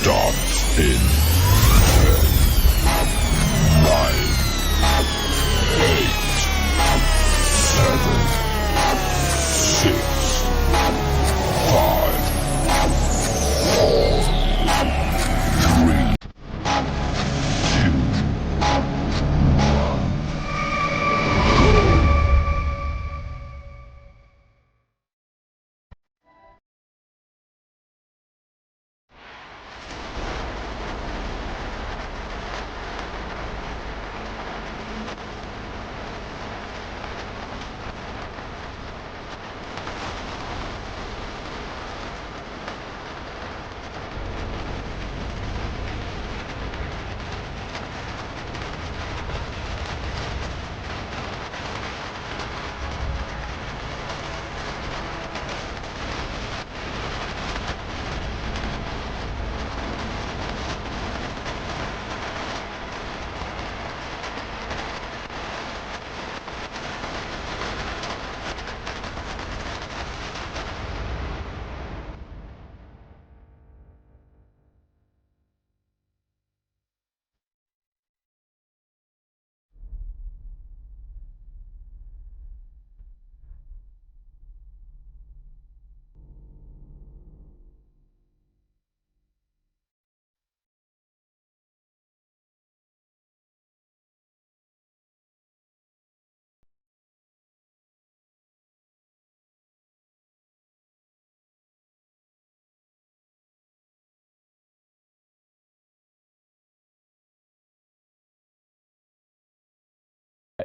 starts in 9, 8, 7, 6, 5, 4, 3, 2, 1.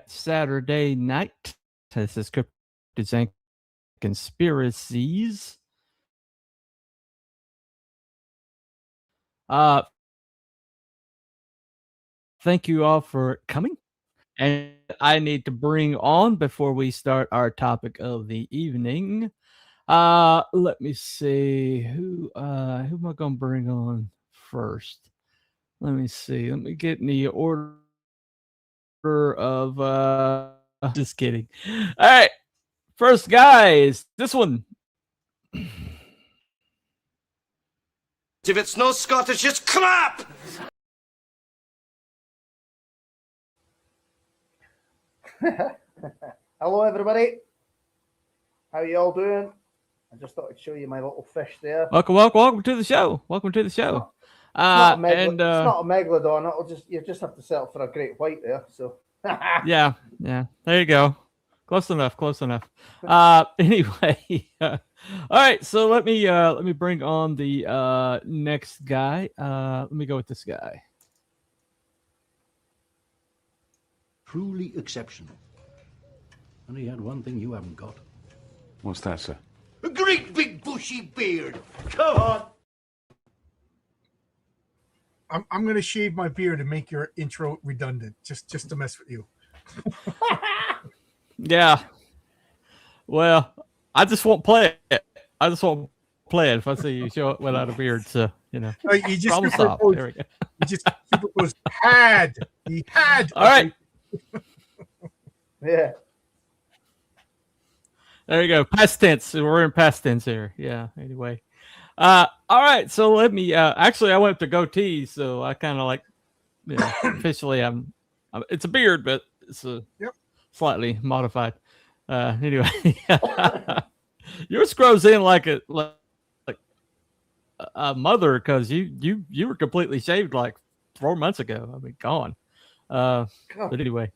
Saturday night. This is Cryptids and Conspiracies. Thank you all for coming. And I need to bring on before we start our topic of the evening. Let me see who am I gonna bring on first? Let me see. Let me get in the order of just kidding. All right. First guy is this one. If it's no Scottish, it's crap! Hello everybody, how you all doing? I just thought I'd show you my little fish there. Welcome to the show. Welcome to the show. It's not a megalodon. You just have to settle for a great white there. So yeah, there you go. Close enough. Anyway, all right. So let me bring on the next guy. Let me go with this guy. Truly exceptional. And he had one thing you haven't got. What's that, sir? A great big bushy beard. Come on. I'm going to shave my beard and make your intro redundant, just to mess with you. Yeah. Well, I just won't play it. If I see you show it without a beard. So you know, You just problem solved. There we go. You just superimposed had. He had. All right. yeah. There you go. Past tense. We're in past tense here. Yeah. Anyway. All right. So let me. Actually, I went to goatee, so I kind of like. You know, officially, I'm. It's a beard, but it's slightly modified. Anyway, yours grows in like a mother because you were completely shaved like 4 months ago. I mean, gone. But anyway.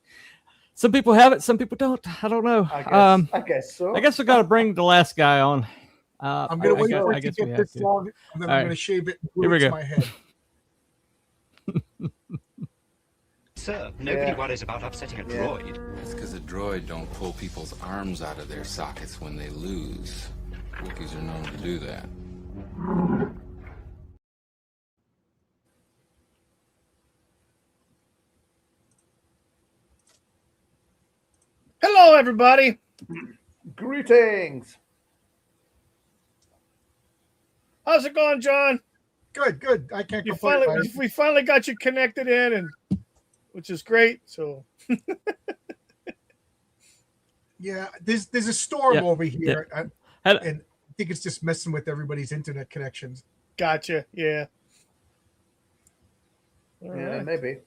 Some people have it, some people don't. I don't know. I guess so. I guess we got to bring the last guy on. I'm going to wait for it to get this long, and then I'm going to shave it and glue it to my head. Sir, nobody worries about upsetting a droid. That's because a droid don't pull people's arms out of their sockets when they lose. Wookiees are known to do that. Hello, everybody. Greetings. How's it going, John? Good. I can't complain. We finally got you connected in, and which is great. So, yeah, there's a storm over here, and I think it's just messing with everybody's internet connections. Gotcha. Yeah. All Yeah, right. maybe.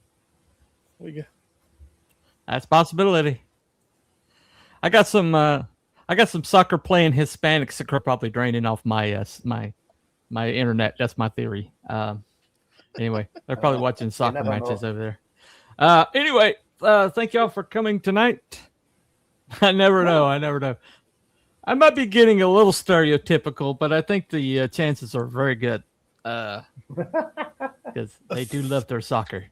We got, That's a possibility. I got some soccer playing Hispanics that are probably draining off my my internet. That's my theory. Anyway, they're probably watching soccer never matches know. over there. Anyway, thank y'all for coming tonight. I never know. I never know. I might be getting a little stereotypical, but I think the chances are very good because they do love their soccer.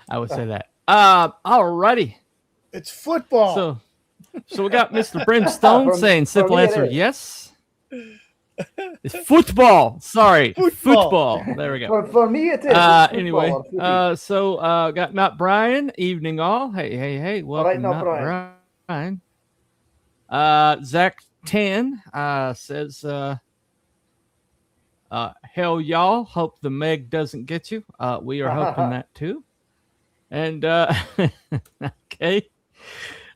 I would say that. Alrighty. it's football. So we got Mr. Brimstone For- saying for simple me it answer is. yes. It's football. Sorry, Football. football. There we go. For me, it is. It's football Anyway, or footy. so got Not Brian. Evening all. Hey. Welcome, Not Not Brian. Zach 10 says, hell y'all. Hope the Meg doesn't get you. We are hoping that too. And okay.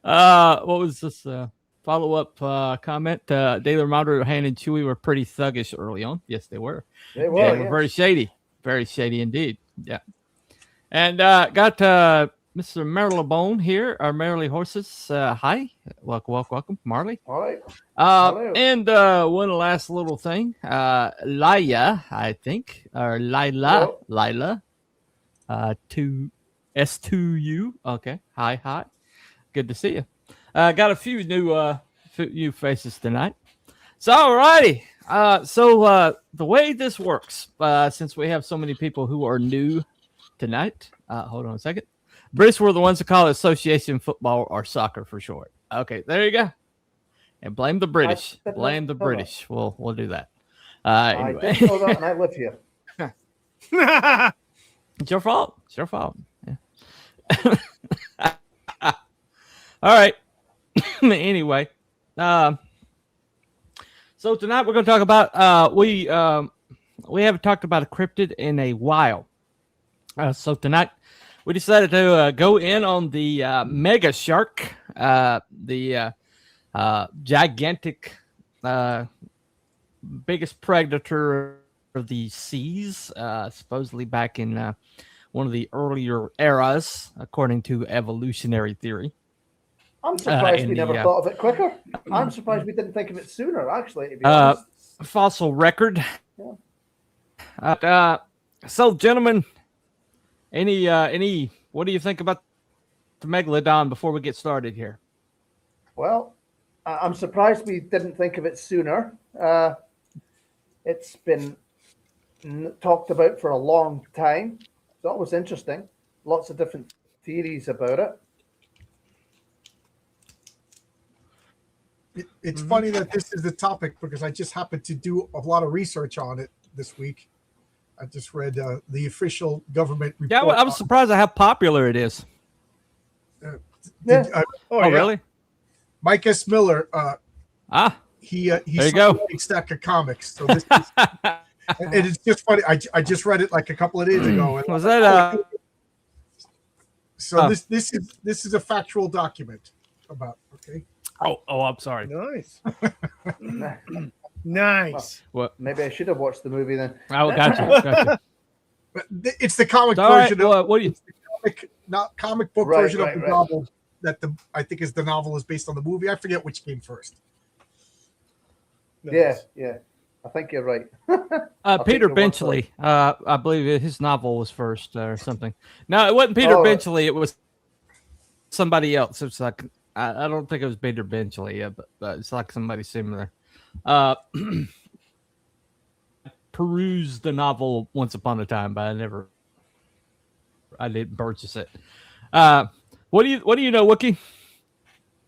What was this follow-up comment? Daily Monitor, Han and Chewie were pretty thuggish early on. Yes, they were. They were, They were yes. very shady. Very shady indeed. Yeah. And got Mr. Marylebone here, our Merrily Horses. Hi. Welcome, Marley. All right. Hello. And one last little thing. Laya, I think, or Lila. Hello. Lila. To S2U. Okay. Hi. Good to see you. Got a few new faces tonight. So, alrighty. So the way this works, since we have so many people who are new tonight, hold on a second. British were the ones that call it association football or soccer for short. Okay, there you go. And blame the British. I didn't Blame the know British. We'll do that. I Anyway. didn't know that, and I live here. It's your fault. It's your fault. Yeah. All right. Anyway, so tonight we're going to talk about we haven't talked about a cryptid in a while. So tonight we decided to go in on the mega shark, the gigantic, biggest predator of the seas, supposedly back in one of the earlier eras, according to evolutionary theory. I'm surprised in we never the, thought of it quicker. I'm surprised we didn't think of it sooner, actually, to be honest. Fossil record. Yeah. So, gentlemen, any what do you think about the Megalodon before we get started here? Well, I'm surprised we didn't think of it sooner. It's been talked about for a long time. It's always interesting. Lots of different theories about it. It's funny that this is the topic because I just happened to do a lot of research on it this week. I just read the official government report. Yeah, I was surprised at how popular it is. Yeah. Oh, yeah. really? Mike S. Miller, he There you signed go. a big stack of comics. So this is, and it's just funny. I just read it like a couple of days ago. And Was that so this is a factual document about, okay. Oh, I'm sorry. Nice. Nah. Nice. What? Maybe I should have watched the movie then. Oh, gotcha. But it's the comic All right. version of Well, what do you? not comic book Right, version right, of the right. novel that I think is the novel is based on the movie. I forget which came first. Nice. Yeah. I think you're right. Peter your word for Benchley. I believe his novel was first or something. No, it wasn't Peter Oh. Benchley. It was somebody else. It's like I don't think it was Peter Benchley. Yeah, but it's like somebody similar. Perused the novel once upon a time, but I didn't purchase it. What do you know, Wookie?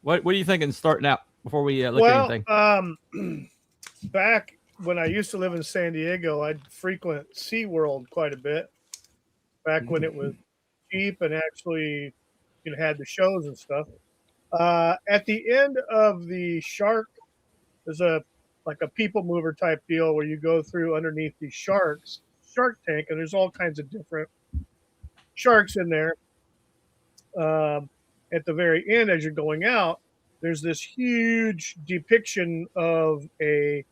What are you thinking starting out before we look at anything? Back when I used to live in San Diego, I'd frequent SeaWorld quite a bit. Back when it was cheap and actually had the shows and stuff. At the end of the shark, there's a people mover type deal where you go through underneath these shark tank, and there's all kinds of different sharks in there. At the very end, as you're going out, there's this huge depiction of a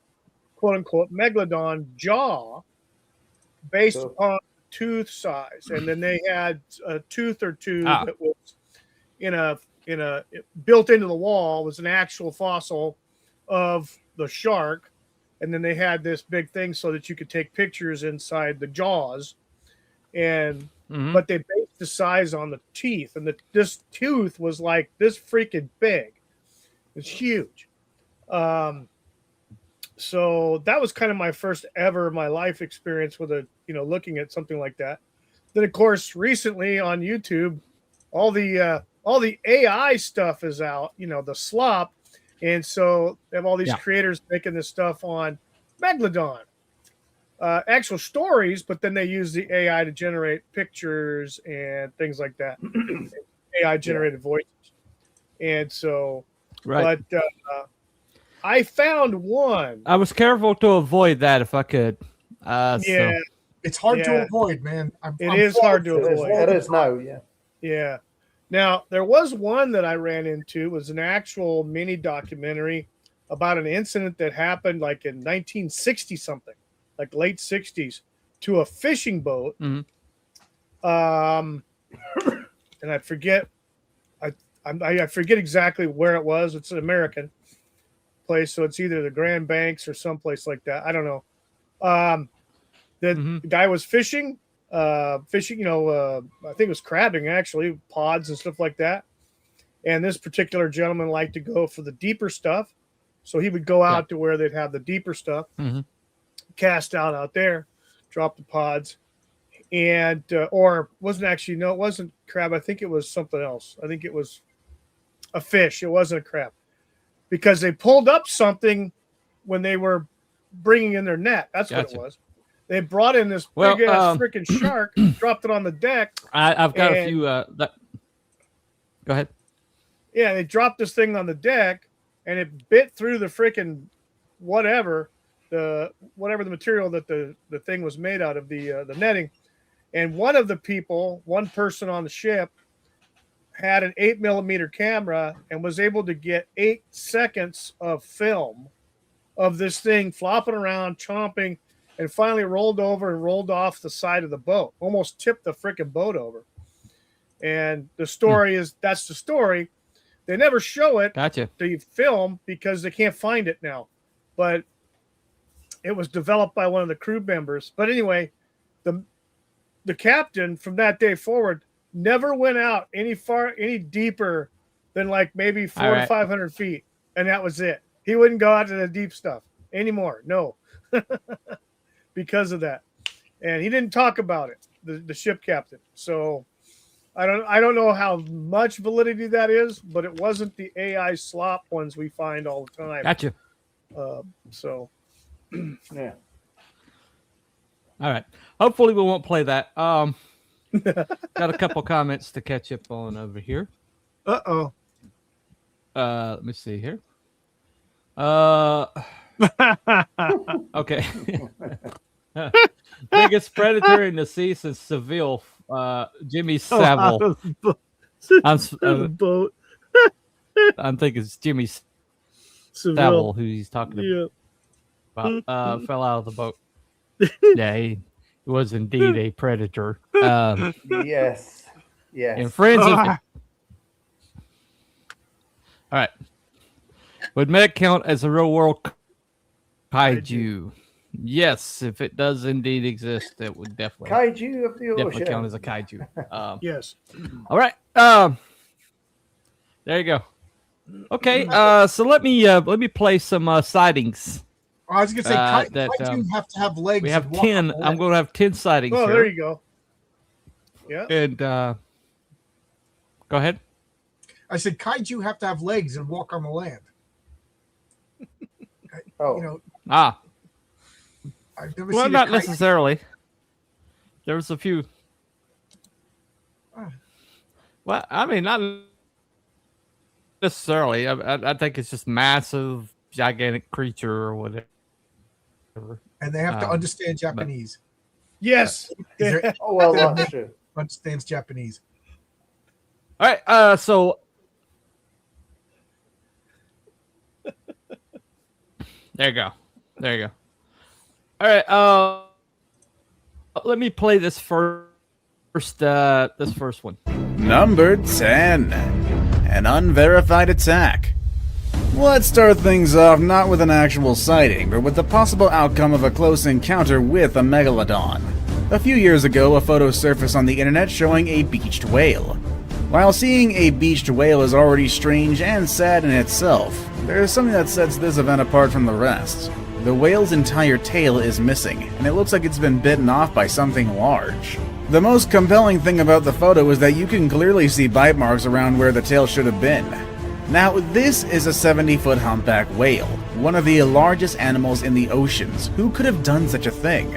quote unquote megalodon jaw based Cool. upon tooth size, and then they had a tooth or two that was in a built into the wall was an actual fossil of the shark, and then they had this big thing so that you could take pictures inside the jaws, and but they based the size on the teeth, and this tooth was like this freaking big. It's huge. So that was kind of my first ever my life experience with looking at something like that. Then of course recently on YouTube, all the AI stuff is out, the slop, and so they have all these creators making this stuff on Megalodon, actual stories, but then they use the AI to generate pictures and things like that, AI generated voices, and so, but I found one. I was careful to avoid that if I could. Yeah, it's hard to avoid, man. It is hard to avoid. It is now, Yeah. Now, there was one that I ran into. It was an actual mini documentary about an incident that happened like in 1960 something, like late 60s, to a fishing boat. And I forget, I forget exactly where it was. It's an American place, so it's either the Grand Banks or someplace like that. I don't know. The guy was fishing. I think it was crabbing, actually, pods and stuff like that. And this particular gentleman liked to go for the deeper stuff. So he would go out to where they'd have the deeper stuff, cast out there, drop the pods. And, or wasn't actually, no, it wasn't crab. I think it was something else. I think it was a fish. It wasn't a crab, because they pulled up something when they were bringing in their net. That's what it was. They brought in this big ass freaking shark, dropped it on the deck. I've got a few. Go ahead. Yeah, they dropped this thing on the deck, and it bit through the freaking whatever the material that the thing was made out of, the netting. And one person on the ship, had an 8mm camera and was able to get 8 seconds of film of this thing flopping around, chomping, and finally rolled over and rolled off the side of the boat, almost tipped the freaking boat over. And the story that's the story. They never show it to film because they can't find it now. But it was developed by one of the crew members. But anyway, the captain from that day forward never went out any deeper than like maybe 400 to 500 feet. And that was it. He wouldn't go out to the deep stuff anymore. No. Because of that. And he didn't talk about it, the ship captain. So I don't know how much validity that is, but it wasn't the AI slop ones we find all the time. Gotcha. So yeah. All right. Hopefully we won't play that. Got a couple comments to catch up on over here. Let me see here. Okay. Biggest predator in the sea since Seville, Jimmy Savile. boat. I'm thinking it's Jimmy Seville, Savile who he's talking about. Fell out of the boat. Yeah, he was indeed a predator. Yes. And friends of all right. Would Meg count as a real world kaiju? Yes, if it does indeed exist, it would definitely kaiju of the ocean. count as a kaiju. Yes. All right. There you go. Okay. So let me play some sightings. I was gonna say kaiju have to have legs. We have 10. I'm going to have 10 sightings. Oh, here. there you go. Yeah. And go ahead. I said kaiju have to have legs and walk on the land. I've never seen not necessarily. There was a few. Well, I mean, not necessarily. I think it's just massive, gigantic creature or whatever. And they have to understand Japanese. Yes. That's true. Understands Japanese. All right. So there you go. All right. Let me play this first one. Number 10. An unverified attack. Let's start things off not with an actual sighting, but with the possible outcome of a close encounter with a megalodon. A few years ago, a photo surfaced on the internet showing a beached whale. While seeing a beached whale is already strange and sad in itself, there is something that sets this event apart from the rest. The whale's entire tail is missing, and it looks like it's been bitten off by something large. The most compelling thing about the photo is that you can clearly see bite marks around where the tail should have been. Now, this is a 70-foot humpback whale, one of the largest animals in the oceans. Who could have done such a thing?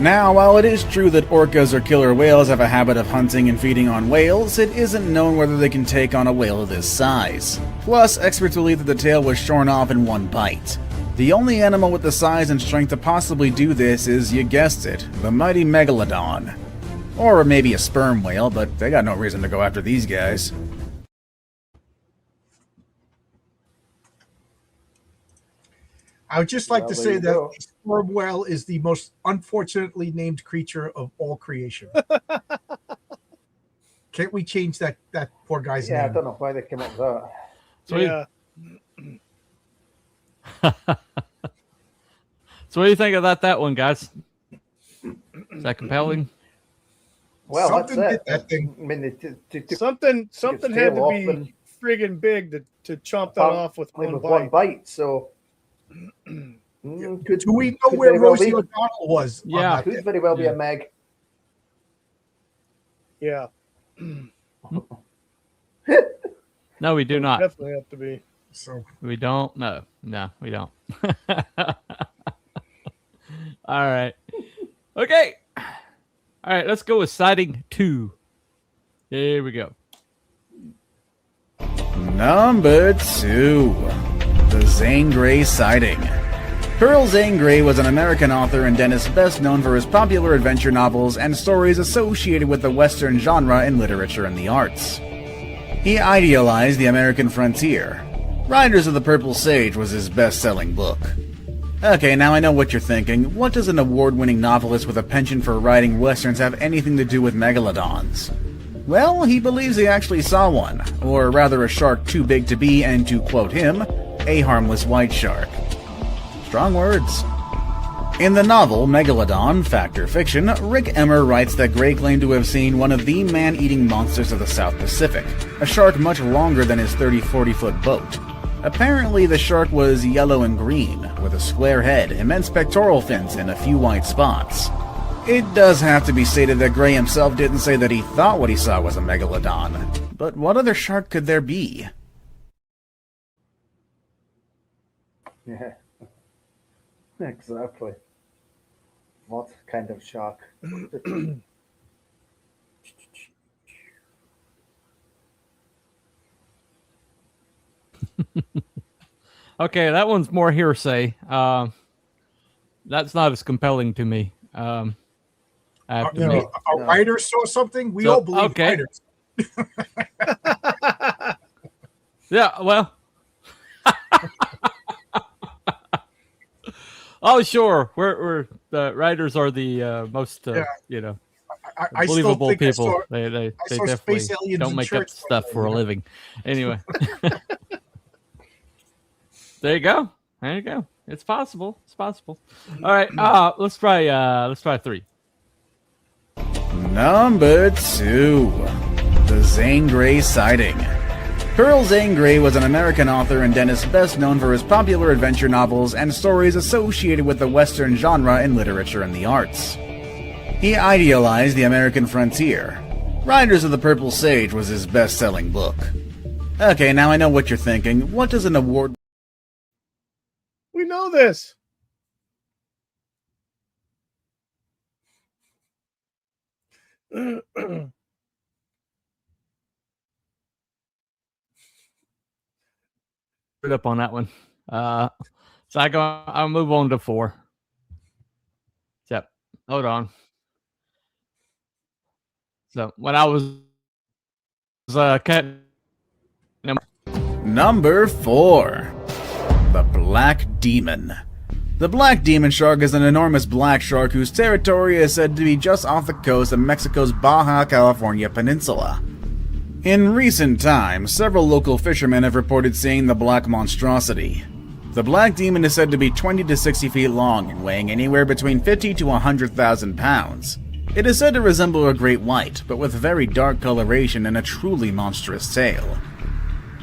Now, while it is true that orcas or killer whales have a habit of hunting and feeding on whales, it isn't known whether they can take on a whale of this size. Plus, experts believe that the tail was shorn off in one bite. The only animal with the size and strength to possibly do this is, you guessed it, the mighty Megalodon. Or maybe a sperm whale, but they got no reason to go after these guys. I would just like Well, to there say you that go. the sperm whale is the most unfortunately named creature of all creation. Can't we change that poor guy's Yeah, I name? don't know why they came up with that. So Yeah. So what do you think about that one, guys? Is that compelling? Well, Something that's did it. that thing. I mean, they took Something had tail to off be and- friggin' big to chomp that off with one with bite. one bite. So, could, Do we know could where very well Rosie be. O'Donnell was? on Yeah. that Could day? very well be Yeah. a Meg. Yeah, No, we do not. definitely have to be. So We don't. No, we don't. All right. Okay. All right. Let's go with sighting 2. Here we go. Number 2. The Zane Grey sighting. Pearl Zane Grey was an American author and dentist best known for his popular adventure novels and stories associated with the Western genre in literature and the arts. He idealized the American frontier. Riders of the Purple Sage was his best-selling book. Okay, now I know what you're thinking. What does an award-winning novelist with a penchant for writing westerns have anything to do with megalodons? Well, he believes he actually saw one, or rather a shark too big to be, and to quote him, a harmless white shark. Strong words. In the novel Megalodon, Fact or Fiction, Rick Emmer writes that Gray claimed to have seen one of the man-eating monsters of the South Pacific, a shark much longer than his 30-40-foot boat. Apparently, the shark was yellow and green, with a square head, immense pectoral fins, and a few white spots. It does have to be stated that Gray himself didn't say that he thought what he saw was a megalodon. But what other shark could there be? Yeah. Exactly. What kind of shark? Okay, that one's more hearsay. That's not as compelling to me. I have to You admit. know, a writer saw something. We So, all believe okay. writers. Yeah, well. Oh, sure. We're the writers are the most, Yeah. I still believable think people. I saw, They saw definitely space aliens don't in make up church stuff one for a day. living. Anyway, there you go. There you go. It's possible. It's possible. All right. Let's try 3. Number 2. The Zane Grey sighting. Pearl Zane Grey was an American author and dentist best known for his popular adventure novels and stories associated with the Western genre in literature and the arts. He idealized the American frontier. Riders of the Purple Sage was his best-selling book. Okay, now I know what you're thinking. What does an award... We know this. Up on that one. So I'll move on to 4. Yep. Hold on. So when I was cutting Number 4. The Black Demon. The black demon shark is an enormous black shark whose territory is said to be just off the coast of Mexico's Baja California peninsula. In recent times, several local fishermen have reported seeing the black monstrosity. The black demon is said to be 20 to 60 feet long and weighing anywhere between 50 to 100,000 pounds. It is said to resemble a great white, but with very dark coloration and a truly monstrous tail.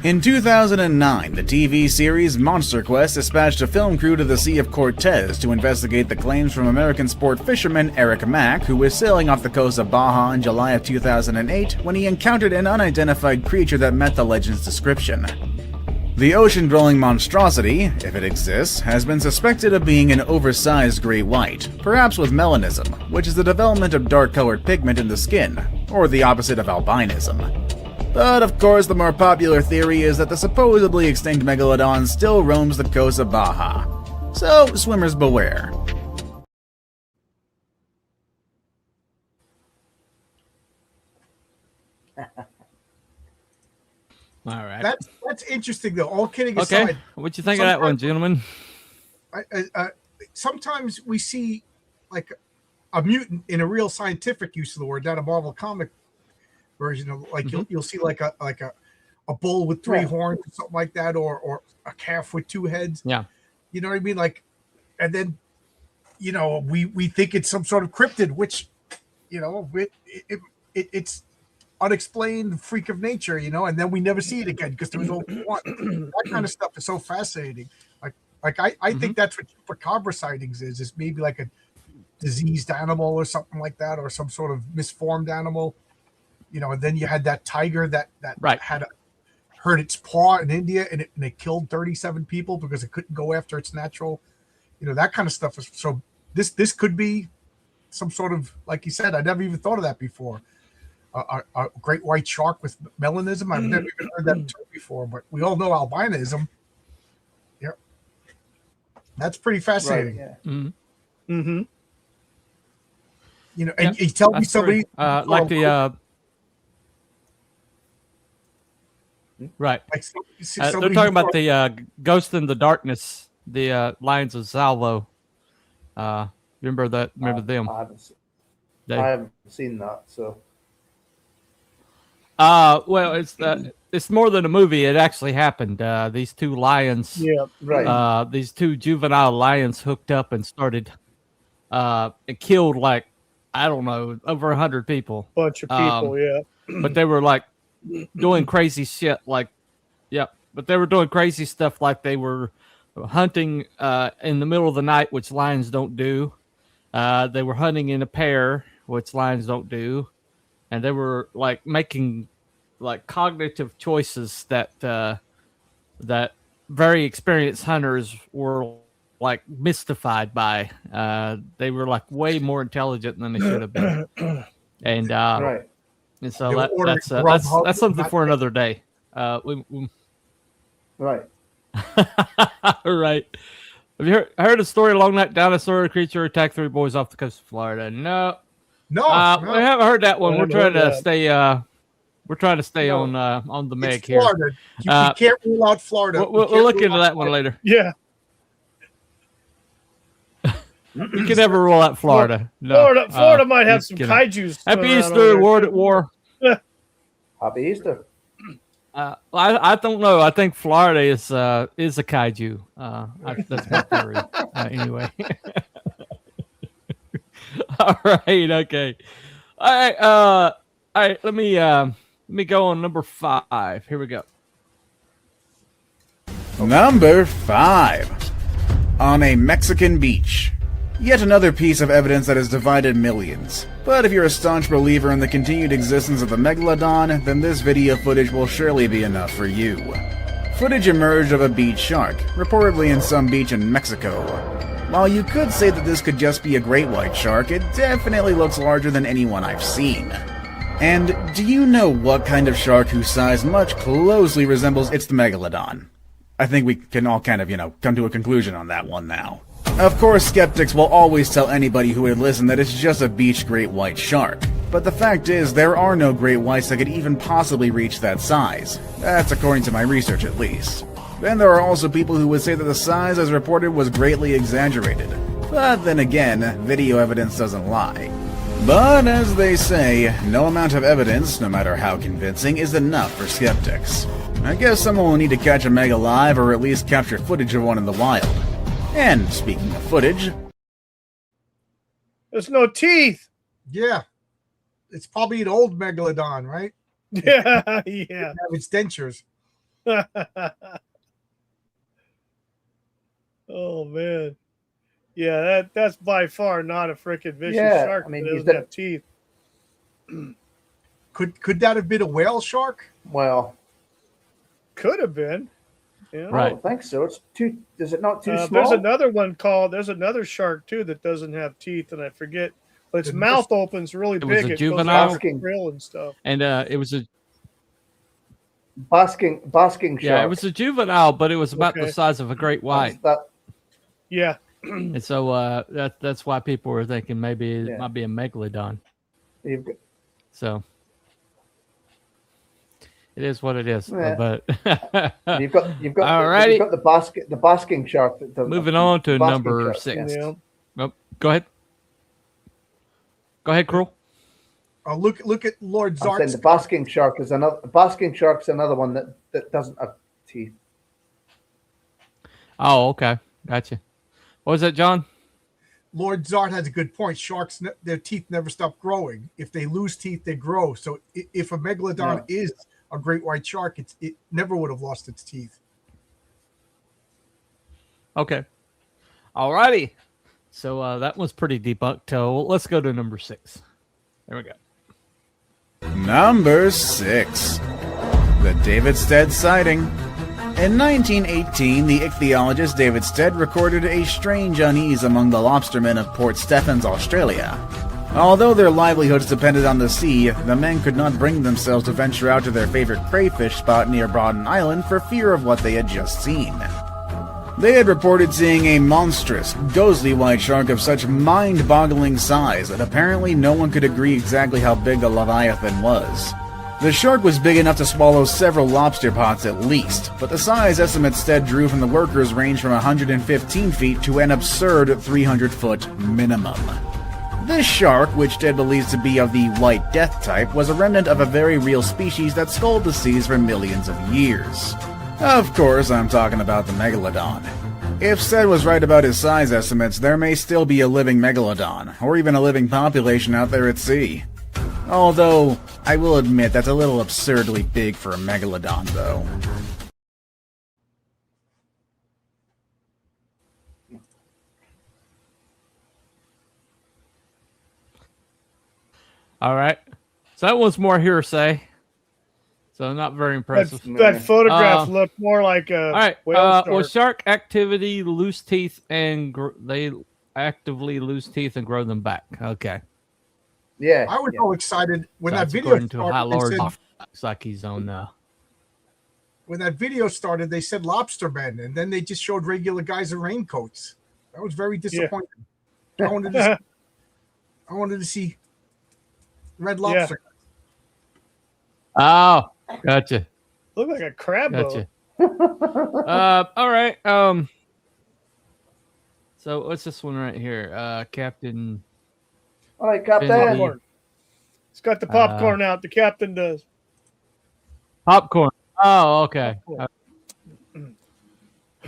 In 2009, the TV series Monster Quest dispatched a film crew to the Sea of Cortez to investigate the claims from American sport fisherman Eric Mack, who was sailing off the coast of Baja in July of 2008 when he encountered an unidentified creature that met the legend's description. The ocean-dwelling monstrosity, if it exists, has been suspected of being an oversized gray white, perhaps with melanism, which is the development of dark-colored pigment in the skin, or the opposite of albinism. But of course, the more popular theory is that the supposedly extinct Megalodon still roams the coast of Baja. So, swimmers beware. All right. That's interesting, though. All kidding Okay. aside, What you think of that one, gentlemen? sometimes we see like a mutant in a real scientific use of the word, not a Marvel comic version of like you'll see like a bull with three horns or something like that, or a calf with two heads. Yeah. You know what I mean? Like, and then we think it's some sort of cryptid, which it's unexplained freak of nature, and then we never see it again because there was only one. That kind of stuff is so fascinating. I think that's what chupacabra sightings is maybe like a diseased animal or something like that, or some sort of misformed animal, and then you had that tiger that had hurt its paw in India and it killed 37 people because it couldn't go after its natural, that kind of stuff. So this could be some sort of, like you said, I never even thought of that before. A great white shark with melanism. I've never even heard that term before, but we all know albinism. Yep. That's pretty fascinating. Right, yeah. Mm-hmm. And you tell me somebody like the right. like They're somebody talking about the Ghost in the Darkness, the Lions of Salvo. Remember that? Remember them? I haven't, They- I haven't seen that, so well, it's more than a movie. It actually happened. These two lions, Yeah. right. these two juvenile lions hooked up and started, and killed like, I don't know, over 100 people. Bunch of people, yeah. But they were like doing crazy shit. Like, but they were doing crazy stuff. Like they were hunting in the middle of the night, which lions don't do. They were hunting in a pair, which lions don't do. And they were like making like cognitive choices that that very experienced hunters were like mystified by. They were like way more intelligent than they should have been. And Right. and so They were ordering that's Grubhub, something not- for another day. Right. Right. Have you heard a story? A long night dinosaur creature attacked 3 boys off the coast of Florida. No. No, We haven't heard that one. I We're haven't trying heard to that. stay. We're trying to stay No. on the Meg it's here. Florida. You can't rule out Florida. We'll look into that one later. Yeah. You can never rule out Florida. No. Florida might have some you know. kaijus. Happy swimming around Easter, over Ward there. at War. Happy Easter. I don't know. I think Florida is a kaiju. That's my theory. Anyway. All right. Okay. All right. Let me go on number 5. Here we go. Number 5. On a Mexican beach. Yet another piece of evidence that has divided millions. But if you're a staunch believer in the continued existence of the Megalodon, then this video footage will surely be enough for you. Footage emerged of a beach shark, reportedly in some beach in Mexico. While you could say that this could just be a great white shark, it definitely looks larger than anyone I've seen. And do you know what kind of shark whose size much closely resembles it's the Megalodon? I think we can all kind of, come to a conclusion on that one now. Of course, skeptics will always tell anybody who would listen that it's just a beach great white shark. But the fact is, there are no great whites that could even possibly reach that size. That's according to my research, at least. Then there are also people who would say that the size as reported was greatly exaggerated. But then again, video evidence doesn't lie. But as they say, no amount of evidence, no matter how convincing, is enough for skeptics. I guess someone will need to catch a meg alive or at least capture footage of one in the wild. And speaking of footage... There's no teeth. Yeah. It's probably an old Megalodon, right? Yeah, yeah. Have its dentures. Oh man. Yeah, that's by far not a freaking vicious shark. I mean, that doesn't have teeth. Could that have been a whale shark? Well, could have been. Yeah. I don't think so. It's too. Is it not too small? There's another one called. There's another shark too that doesn't have teeth, and I forget. But its mouth opens really It big. was a It juvenile. goes out grill and stuff. And it was a basking shark. yeah, it was a juvenile, but it was about the size of a great white. Yeah. And so that's why people were thinking maybe it might be a megalodon. So it is what it is. Yeah. But you've got Alrighty. you've got the basking shark. Moving on to basking number shark, 6. yeah. Oh, go ahead. Go ahead, Cruel. Look at Lord I'm saying Zart's. the basking shark is another. Basking shark's another one that doesn't have teeth. Oh, okay, gotcha. What was that, John? Lord Zart has a good point. Sharks, their teeth never stop growing. If they lose teeth, they grow. So if a megalodon is a great white shark, it never would have lost its teeth. Okay. Alrighty. So that was pretty debunked. So let's go to number 6. There we go. Number 6. The David Stead sighting. In 1918, the ichthyologist David Stead recorded a strange unease among the lobstermen of Port Stephens, Australia. Although their livelihoods depended on the sea, the men could not bring themselves to venture out to their favorite crayfish spot near Broughton Island for fear of what they had just seen. They had reported seeing a monstrous, ghostly white shark of such mind-boggling size that apparently no one could agree exactly how big the Leviathan was. The shark was big enough to swallow several lobster pots at least, but the size estimates Stead drew from the workers ranged from 115 feet to an absurd 300-foot minimum. This shark, which Stead believes to be of the White Death type, was a remnant of a very real species that sculled the seas for millions of years. Of course, I'm talking about the Megalodon. If Stead was right about his size estimates, there may still be a living Megalodon, or even a living population out there at sea. Although, I will admit that's a little absurdly big for a Megalodon, though. All right. So that was more hearsay. So not very impressive. That photograph looked more like a all right. whale shark. Was shark activity lose teeth and they actively lose teeth and grow them back? Okay. Yeah. I was so excited when that That's video according to High started. Lord. They said, Looks like he's on. when that video started, they said lobstermen, and then they just showed regular guys in raincoats. That was very disappointing. I wanted to see red lobster. Oh, gotcha. Look like a crab Gotcha. boat. All right. So what's this one right here? Captain. All right, Captain. Popcorn. It's got the popcorn out. The captain does. Popcorn. Oh, okay.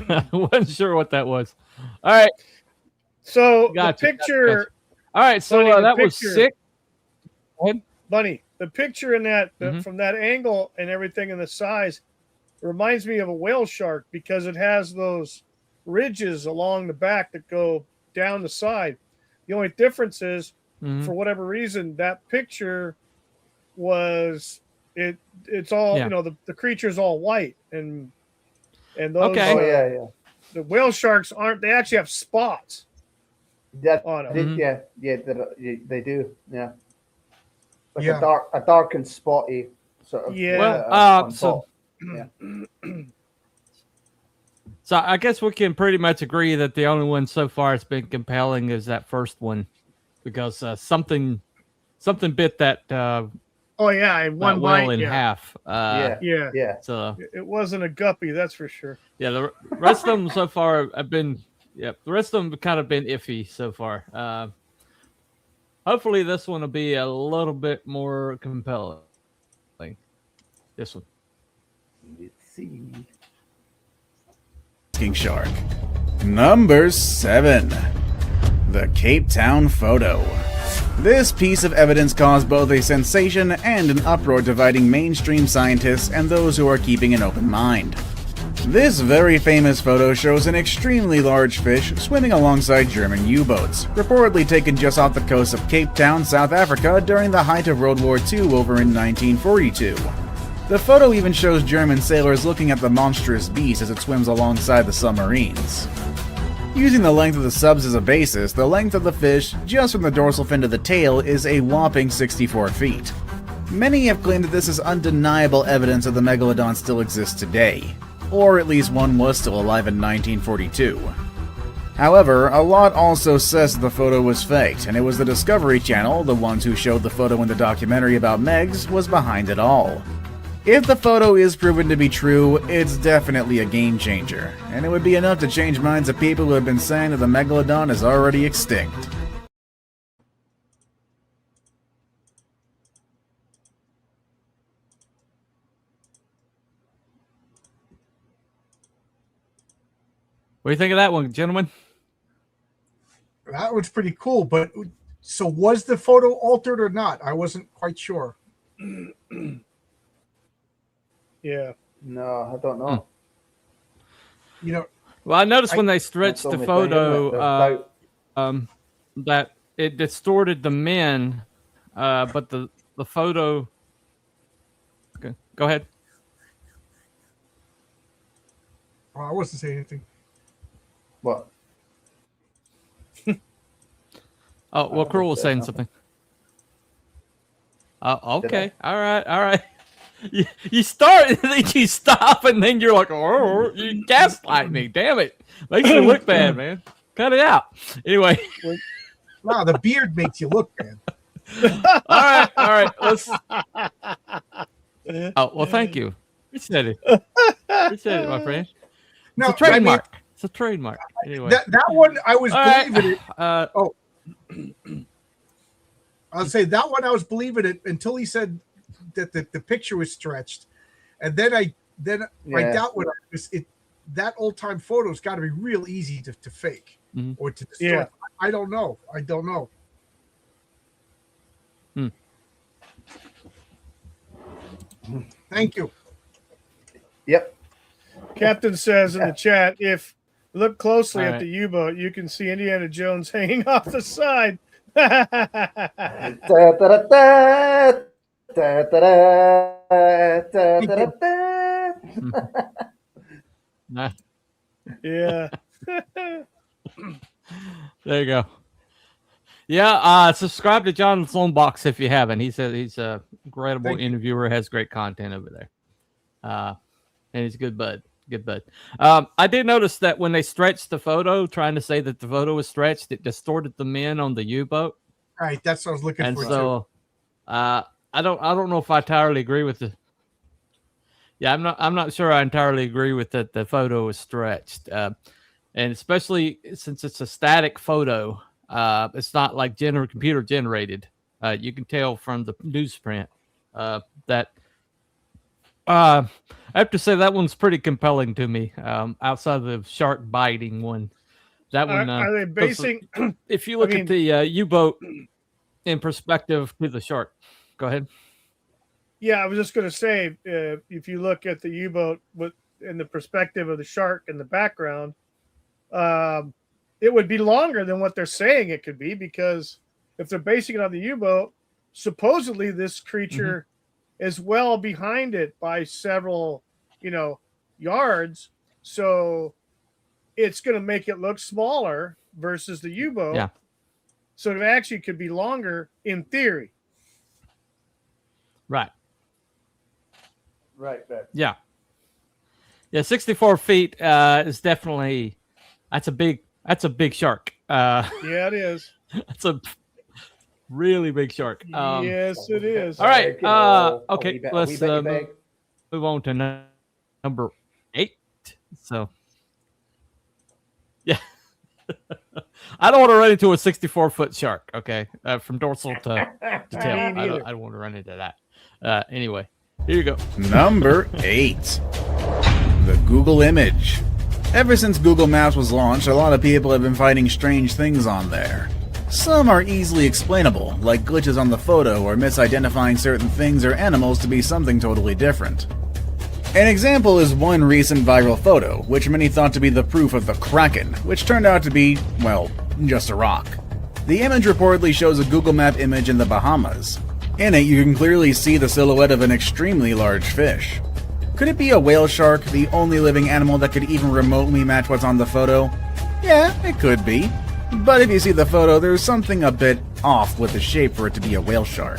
I wasn't sure what that was. All right. So Gotcha, the picture. gotcha. All right. So Bunny, the that was picture- 6. Go ahead. Bunny, the picture in that Mhm. from that angle and everything and the size reminds me of a whale shark because it has those ridges along the back that go down the side. The only difference is, Mhm. for whatever reason, that picture was it's all Yeah. the creature's all white and those Okay. Oh yeah. the whale sharks aren't, they actually have spots Yeah. on them. They do. Yeah. Like Yeah. a dark and spotty sort of. Yeah. Well, on so- top. Yeah. So I guess we can pretty much agree that the only one so far that's been compelling is that first one, because something bit that Oh yeah, that one whale bite. in Yeah. half. Yeah. Yeah. So It wasn't a guppy, that's for sure. yeah, the rest of them so far have been. Yeah, the rest of them have kind of been iffy so far. Hopefully, this one will be a little bit more compelling. This one. Let's see. King shark. Number 7. The Cape Town photo. This piece of evidence caused both a sensation and an uproar, dividing mainstream scientists and those who are keeping an open mind. This very famous photo shows an extremely large fish swimming alongside German U-boats, reportedly taken just off the coast of Cape Town, South Africa during the height of World War II over in 1942. The photo even shows German sailors looking at the monstrous beast as it swims alongside the submarines. Using the length of the subs as a basis, the length of the fish, just from the dorsal fin to the tail, is a whopping 64 feet. Many have claimed that this is undeniable evidence that the Megalodon still exists today, or at least one was still alive in 1942. However, a lot also says that the photo was faked, and it was the Discovery Channel, the ones who showed the photo in the documentary about Megs, was behind it all. If the photo is proven to be true, it's definitely a game changer, and it would be enough to change minds of people who have been saying that the Megalodon is already extinct. What do you think of that one, gentlemen? That was pretty cool. But so was the photo altered or not? I wasn't quite sure. Yeah. No, I don't know. You know, Well, I noticed when they stretched That's the the only thing, isn't it? photo, There's that it distorted the men, but the photo. Okay, go ahead. I wasn't saying anything. What? Oh, well, Cruel was said saying something. something. Did Okay, all right. You start and then you stop and then you're like, oh, you gaslight me. Damn it, makes me look bad, man. Cut it out. Anyway, Wow, the beard makes you look bad. all right. Let's. Oh well, thank you. Appreciate it. Appreciate it, my friend. No, It's a trademark. It's a trademark. Anyway, that one I was all right. believing it. I'll say that one I was believing it until he said that the picture was stretched, and then I Yeah. doubt what it. That old time photo's got to be real easy to fake Mhm. or to distort. Yeah. I don't know. Thank you. Yep. Captain says in the chat, if you look closely All at right. the U-boat, you can see Indiana Jones hanging off the side. Da-da-da-da, da-da-da, da-da-da-da. Nah, Yeah. there you go. Yeah, subscribe to John's Lone Box if you haven't. He's a incredible Thank you. interviewer, has great content over there. And he's a good bud. Good bud. I did notice that when they stretched the photo, trying to say that the photo was stretched, it distorted the men on the U-boat. All right, that's what I was looking And for. so I don't know if I entirely agree with the. Yeah, I'm not sure I entirely agree with that the photo is stretched. And especially since it's a static photo, it's not like computer generated. You can tell from the newsprint that I have to say that one's pretty compelling to me. Outside of the shark biting one, that one. Are they basing? If you look at the U-boat in perspective to the shark, go ahead. Yeah, I was just going to say, if you look at the U-boat in the perspective of the shark in the background, it would be longer than what they're saying it could be, because if they're basing it on the U-boat, supposedly this creature is well behind it by several, yards. So it's going to make it look smaller versus the U-boat. Yeah. So it actually could be longer in theory. Right. Right. Yeah. Yeah, 64 feet is definitely that's a big shark. Yeah, it is. That's a really big shark. Yes, it is. All right. Big, a Okay. wee bit- a Let's wee bit big. move on to number 8. So, yeah. I don't want to run into a 64-foot shark. Okay, from dorsal to tail. Me I neither. don't want to run into that. Anyway, here you go. Number 8. The Google image. Ever since Google Maps was launched, a lot of people have been finding strange things on there. Some are easily explainable, like glitches on the photo or misidentifying certain things or animals to be something totally different. An example is one recent viral photo, which many thought to be the proof of the Kraken, which turned out to be, well, just a rock. The image reportedly shows a Google Map image in the Bahamas. In it, you can clearly see the silhouette of an extremely large fish. Could it be a whale shark, the only living animal that could even remotely match what's on the photo? Yeah, it could be. But if you see the photo, there's something a bit off with the shape for it to be a whale shark.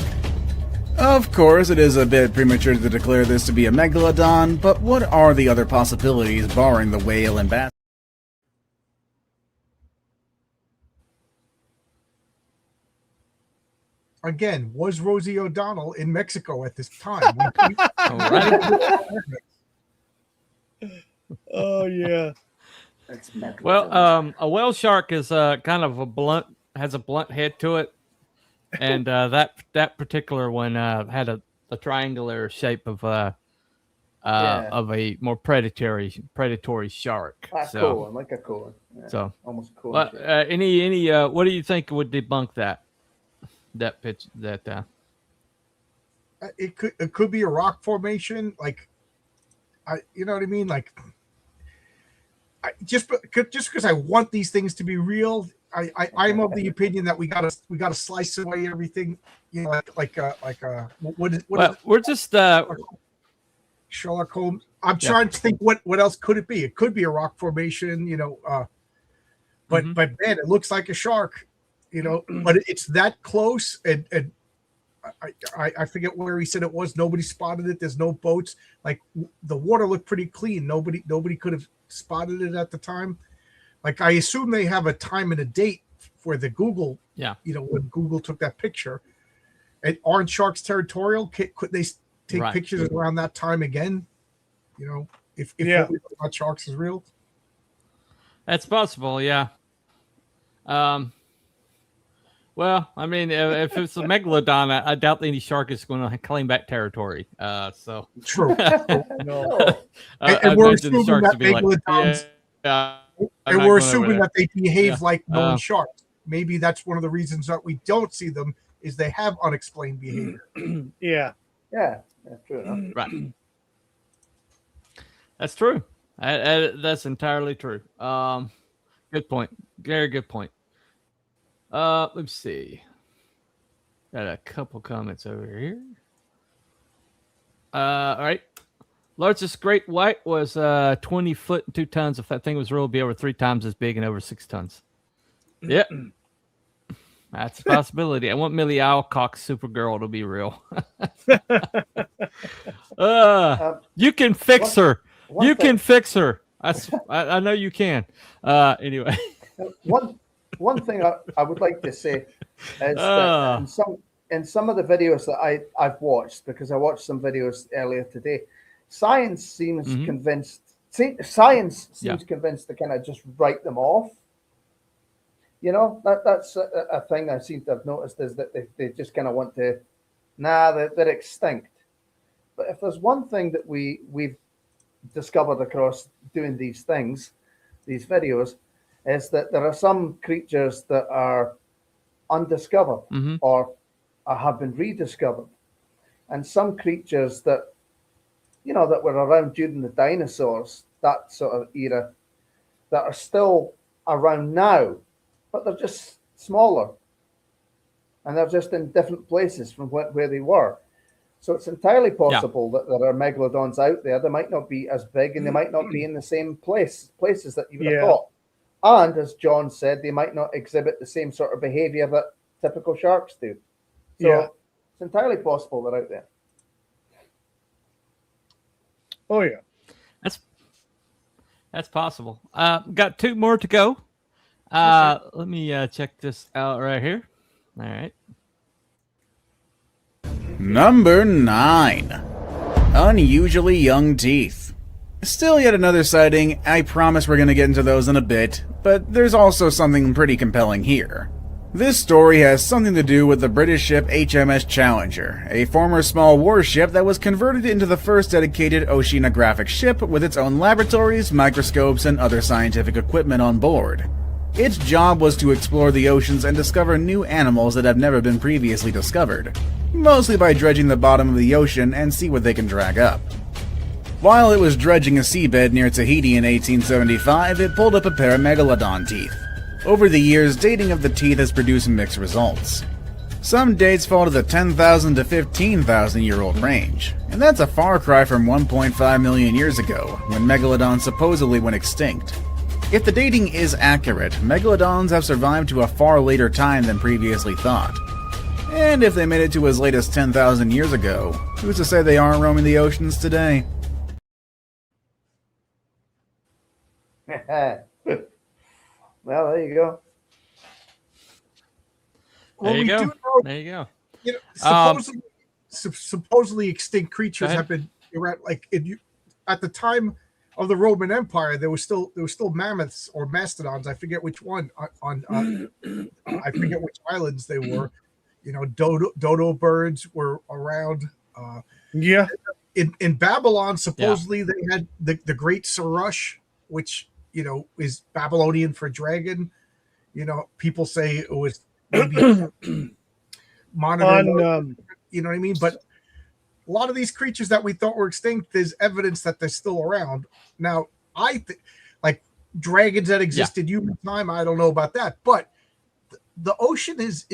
Of course, it is a bit premature to declare this to be a megalodon, but what are the other possibilities barring the whale and bass? Again, was Rosie O'Donnell in Mexico at this time? All right. Oh yeah. It's Megalodon. Well, a whale shark is kind of has a blunt head to it, and that particular one had a triangular shape of a more predatory shark. a So, colon, like a colon. Yeah, so almost a colon. what shape. any what do you think would debunk that pitch that? It could be a rock formation, like you know what I mean, like. Just because I want these things to be real, I'm of the opinion that we gotta slice away everything, you know, We're just Sherlock Holmes. I'm trying to think what else could it be? It could be a rock formation, you know, but man, it looks like a shark, you know, but it's that close, and I forget where he said it was. Nobody spotted it. There's no boats. Like the water looked pretty clean. Nobody could have spotted it at the time. Like I assume they have a time and a date for the Google. Yeah. You know, when Google took that picture. And aren't sharks territorial? Could they take pictures around that time again? You know, if what we thought sharks is real. That's possible. Yeah. Well, I mean, if it's a megalodon, I doubt any shark is going to claim back territory. So True. No. And we're assuming that megalodons, and we're assuming that they behave like known sharks. Maybe that's one of the reasons that we don't see them is they have unexplained behavior. Yeah. Yeah, that's true enough. Right. That's true. That's entirely true. Good point. Very good point. Let's see. Got a couple comments over here. All right. Largest great white was 20 foot and 2 tons. If that thing was real, it'd be over 3 times as big and over 6 tons. Yep. That's a possibility. I want Millie Alcock's Supergirl to be real. You can fix her. You can fix her. I know you can. Anyway. One thing I would like to say is that in some of the videos that I've watched, because I watched some videos earlier today, science seems convinced. Science seems convinced to kind of just write them off. You know, that's a thing I seem to have noticed is that they just kind of want to, they're extinct. But if there's one thing that we've discovered across doing these things, these videos, is that there are some creatures that are undiscovered or have been rediscovered. And some creatures that, you know, that were around during the dinosaurs, that sort of era, that are still around now, but they're just smaller. And they're just in different places from where they were. So it's entirely possible that there are megalodons out there. They might not be as big and they might not be in the same places that you would have thought. And as John said, they might not exhibit the same sort of behavior that typical sharks do. So it's entirely possible they're out there. Oh yeah. That's possible. Got 2 more to go. Let me check this out right here. All right. Number 9. Unusually young teeth. Still yet another sighting. I promise we're going to get into those in a bit, but there's also something pretty compelling here. This story has something to do with the British ship HMS Challenger, a former small warship that was converted into the first dedicated oceanographic ship with its own laboratories, microscopes, and other scientific equipment on board. Its job was to explore the oceans and discover new animals that have never been previously discovered, mostly by dredging the bottom of the ocean and see what they can drag up. While it was dredging a seabed near Tahiti in 1875, it pulled up a pair of Megalodon teeth. Over the years, dating of the teeth has produced mixed results. Some dates fall to the 10,000 to 15,000 year old range, and that's a far cry from 1.5 million years ago, when Megalodon supposedly went extinct. If the dating is accurate, Megalodons have survived to a far later time than previously thought. And if they made it to as late as 10,000 years ago, who's to say they aren't roaming the oceans today? Well, there you go. There you we go. do know, There you go. you know, supposedly extinct creatures have been around. Like at the time of the Roman Empire, there was still mammoths or mastodons. I forget which one on I forget which islands they were. You know, dodo birds were around. Yeah. In Babylon, supposedly they had the Great Sarush, which, you know, is Babylonian for dragon. You know, people say it was maybe monitor. You know what I mean? But a lot of these creatures that we thought were extinct, there's evidence that they're still around. Now, I think, like dragons that existed human time, I don't know about that, but the ocean is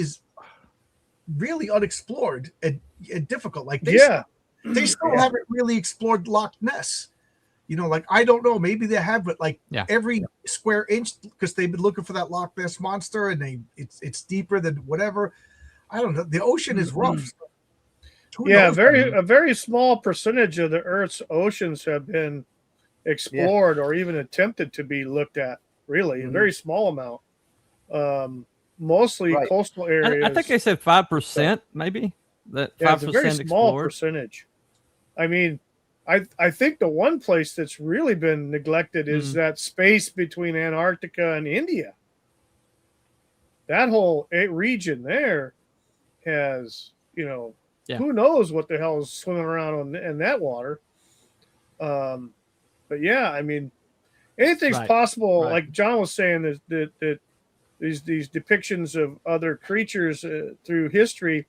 really unexplored and difficult. Like they still haven't really explored Loch Ness. You know, like I don't know, maybe they have, but like every square inch, because they've been looking for that Loch Ness monster, and it's deeper than whatever. I don't know. The ocean is rough. So a very small percentage of the Earth's oceans have been explored or even attempted to be looked at. Really, a very small amount. Mostly coastal areas. I think they said 5%, maybe. That 5% it's a very small explored. percentage. I mean, I think the one place that's really been neglected is that space between Antarctica and India. That whole region there has, you know, who knows what the hell is swimming around in that water. But yeah, I mean, anything's possible. Right. Like John was saying, that these depictions of other creatures through history,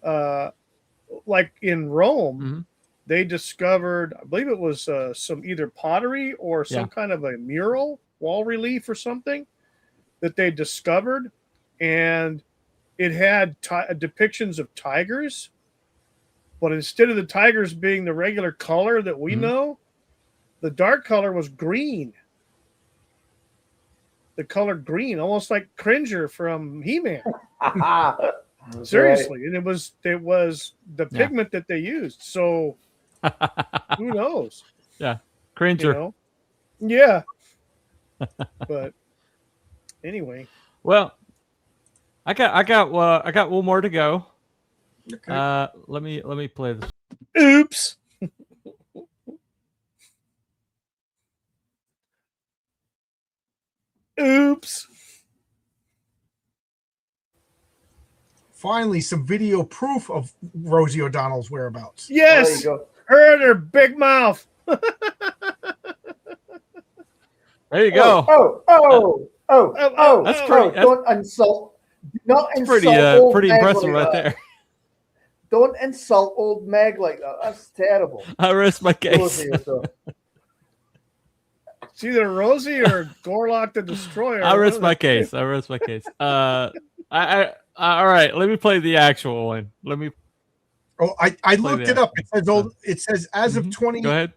like in Rome, they discovered, I believe it was some either pottery or some kind of a mural, wall relief or something that they discovered, and it had depictions of tigers, but instead of the tigers being the regular color that we know, the dark color was green. The color green, almost like Cringer from He-Man. Seriously, and it was the pigment that they used. So who knows? Yeah, Cringer. You know? Yeah. But anyway, well, I got one more to go. Okay. Let me play this. Oops. Oops. Finally, some video proof of Rosie O'Donnell's whereabouts. Yes. There you go. Her and her big mouth. There you go. That's pretty. Don't insult. Do not insult. Pretty Meg impressive like right that. there. Don't insult old Meg like that. That's terrible. I rest my case. Rosie O'Donnell. It's either Rosie or Gorlock the Destroyer. I rest my case. I rest my case. All right. Let me play the actual one. Let me. Oh, I looked it up. It says it says as of Go ahead.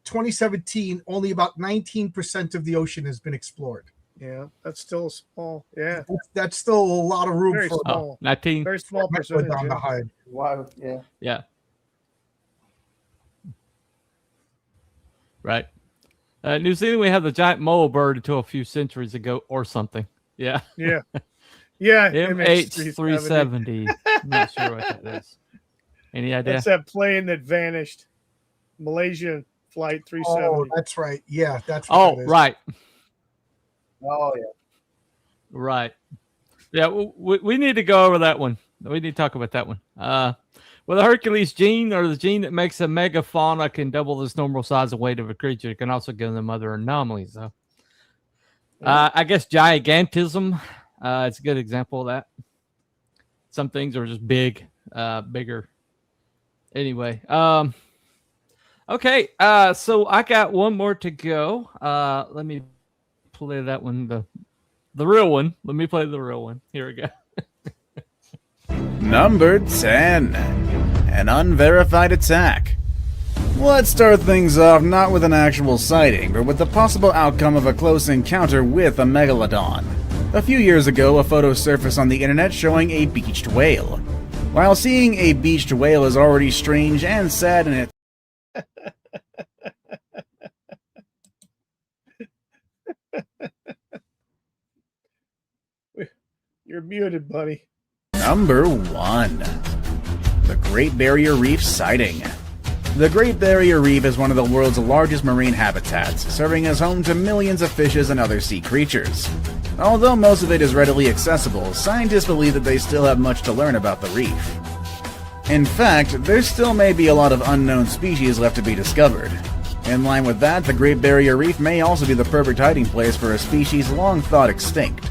2017, only about 19% of the ocean has been explored. Yeah, that's still small. Yeah, That's still a lot of room very for small. 19. Very small percentage. on the Yeah. hide. Wow. Yeah. Yeah. Right. New Zealand, we had the giant mole bird until a few centuries ago or something. Yeah. Yeah. Yeah. MH370. I'm not sure what that is. Any idea? That's that plane that vanished. Malaysian Flight 370. Oh, that's right. Yeah, that's what that is. Right. Oh yeah. Right. Yeah, we need to go over that one. We need to talk about that one. Well, the Hercules gene, or the gene that makes a megafauna, can double its normal size and weight of a creature. It can also give them other anomalies, though. I guess gigantism. It's a good example of that. Some things are just bigger. Anyway, okay. So I got one more to go. Let me play that one. The real one. Let me play the real one. Here we go. Number 10. An unverified attack. Let's start things off not with an actual sighting, but with the possible outcome of a close encounter with a megalodon. A few years ago, a photo surfaced on the internet showing a beached whale. While seeing a beached whale is already strange and sad in it, You're muted, buddy. Number 1. The Great Barrier Reef sighting. The Great Barrier Reef is one of the world's largest marine habitats, serving as home to millions of fishes and other sea creatures. Although most of it is readily accessible, scientists believe that they still have much to learn about the reef. In fact, there still may be a lot of unknown species left to be discovered. In line with that, the Great Barrier Reef may also be the perfect hiding place for a species long thought extinct.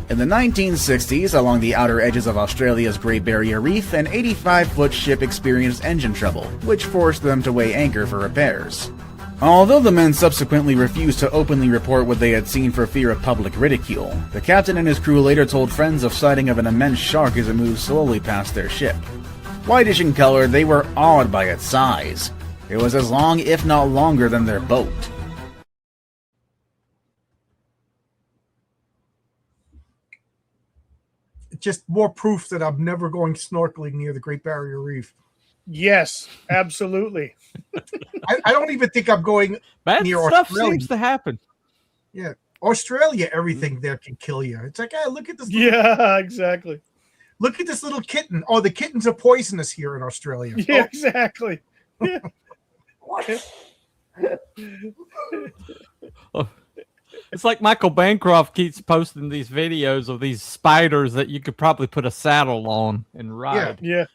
In the 1960s, along the outer edges of Australia's Great Barrier Reef, an 85-foot ship experienced engine trouble, which forced them to weigh anchor for repairs. Although the men subsequently refused to openly report what they had seen for fear of public ridicule, the captain and his crew later told friends of sighting of an immense shark as it moved slowly past their ship. Whitish in color, they were awed by its size. It was as long, if not longer, than their boat. Just more proof that I'm never going snorkeling near the Great Barrier Reef. Yes, absolutely. I don't even think I'm going Bad near stuff Australia. seems to happen. Yeah, Australia, everything there can kill you. It's like, hey, look at this. Yeah, exactly. Look at this little kitten. Oh, the kittens are poisonous here in Australia. Yeah, exactly. Yeah. It's like Michael Bancroft keeps posting these videos of these spiders that you could probably put a saddle on and ride. Yeah.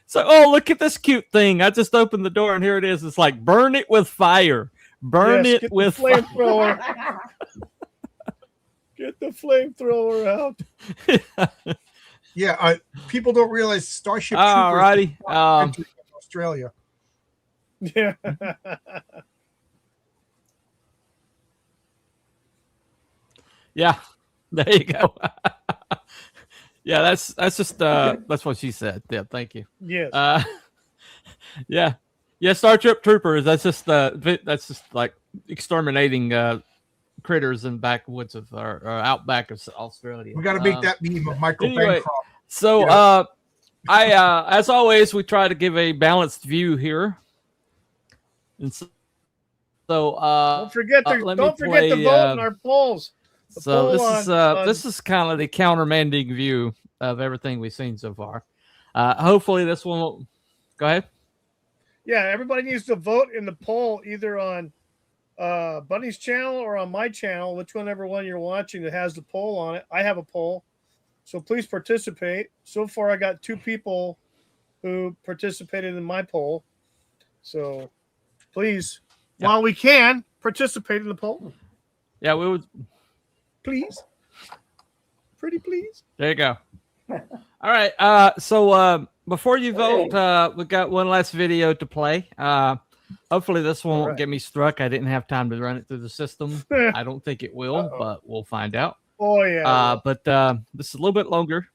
So, oh, look at this cute thing. I just opened the door and here it is. It's like, burn it with fire. Burn Yes, it get with the flamethrower. Get the flamethrower out. Yeah, people don't realize Starship Alrighty. Troopers in Australia. Yeah. Yeah, there you go. Yeah, that's just that's what she said. Yeah, thank you. Yes. Yeah, Starship Troopers. That's just like exterminating critters in backwoods of or outback of Australia. We got to make that meme of Michael anyway, Bancroft. So, I as always, we try to give a balanced view here, and so don't forget to vote in our polls. So this is kind of the countermanding view of everything we've seen so far. Hopefully this one will go ahead. Yeah, everybody needs to vote in the poll either on Bunny's channel or on my channel, whichever one you're watching that has the poll on it. I have a poll, so please participate. So far, I got 2 people who participated in my poll. So please, while we can, participate in the poll. Yeah, we would. Please. Pretty please. There you go. All right. So before you vote, we got one last video to play. Hopefully this one won't get me struck. I didn't have time to run it through the system. I don't think it will, but we'll find out. Oh yeah. But this is a little bit longer.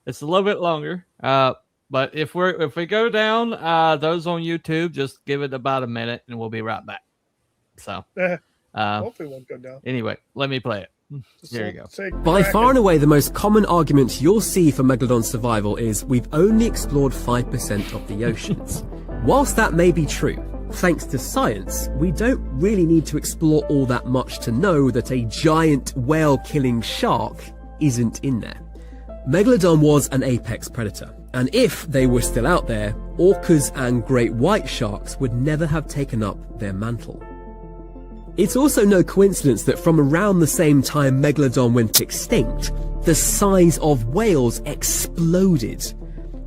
It's a little bit longer. But if we go down, those on YouTube, just give it about a minute and we'll be right back. So hopefully it won't go down. Anyway, let me play it. Here you go. By far and away, the most common argument you'll see for Megalodon survival is we've only explored 5% of the oceans. Whilst that may be true, thanks to science, we don't really need to explore all that much to know that a giant whale-killing shark isn't in there. Megalodon was an apex predator, And if they were still out there, orcas and great white sharks would never have taken up their mantle. It's also no coincidence that from around the same time Megalodon went extinct, the size of whales exploded.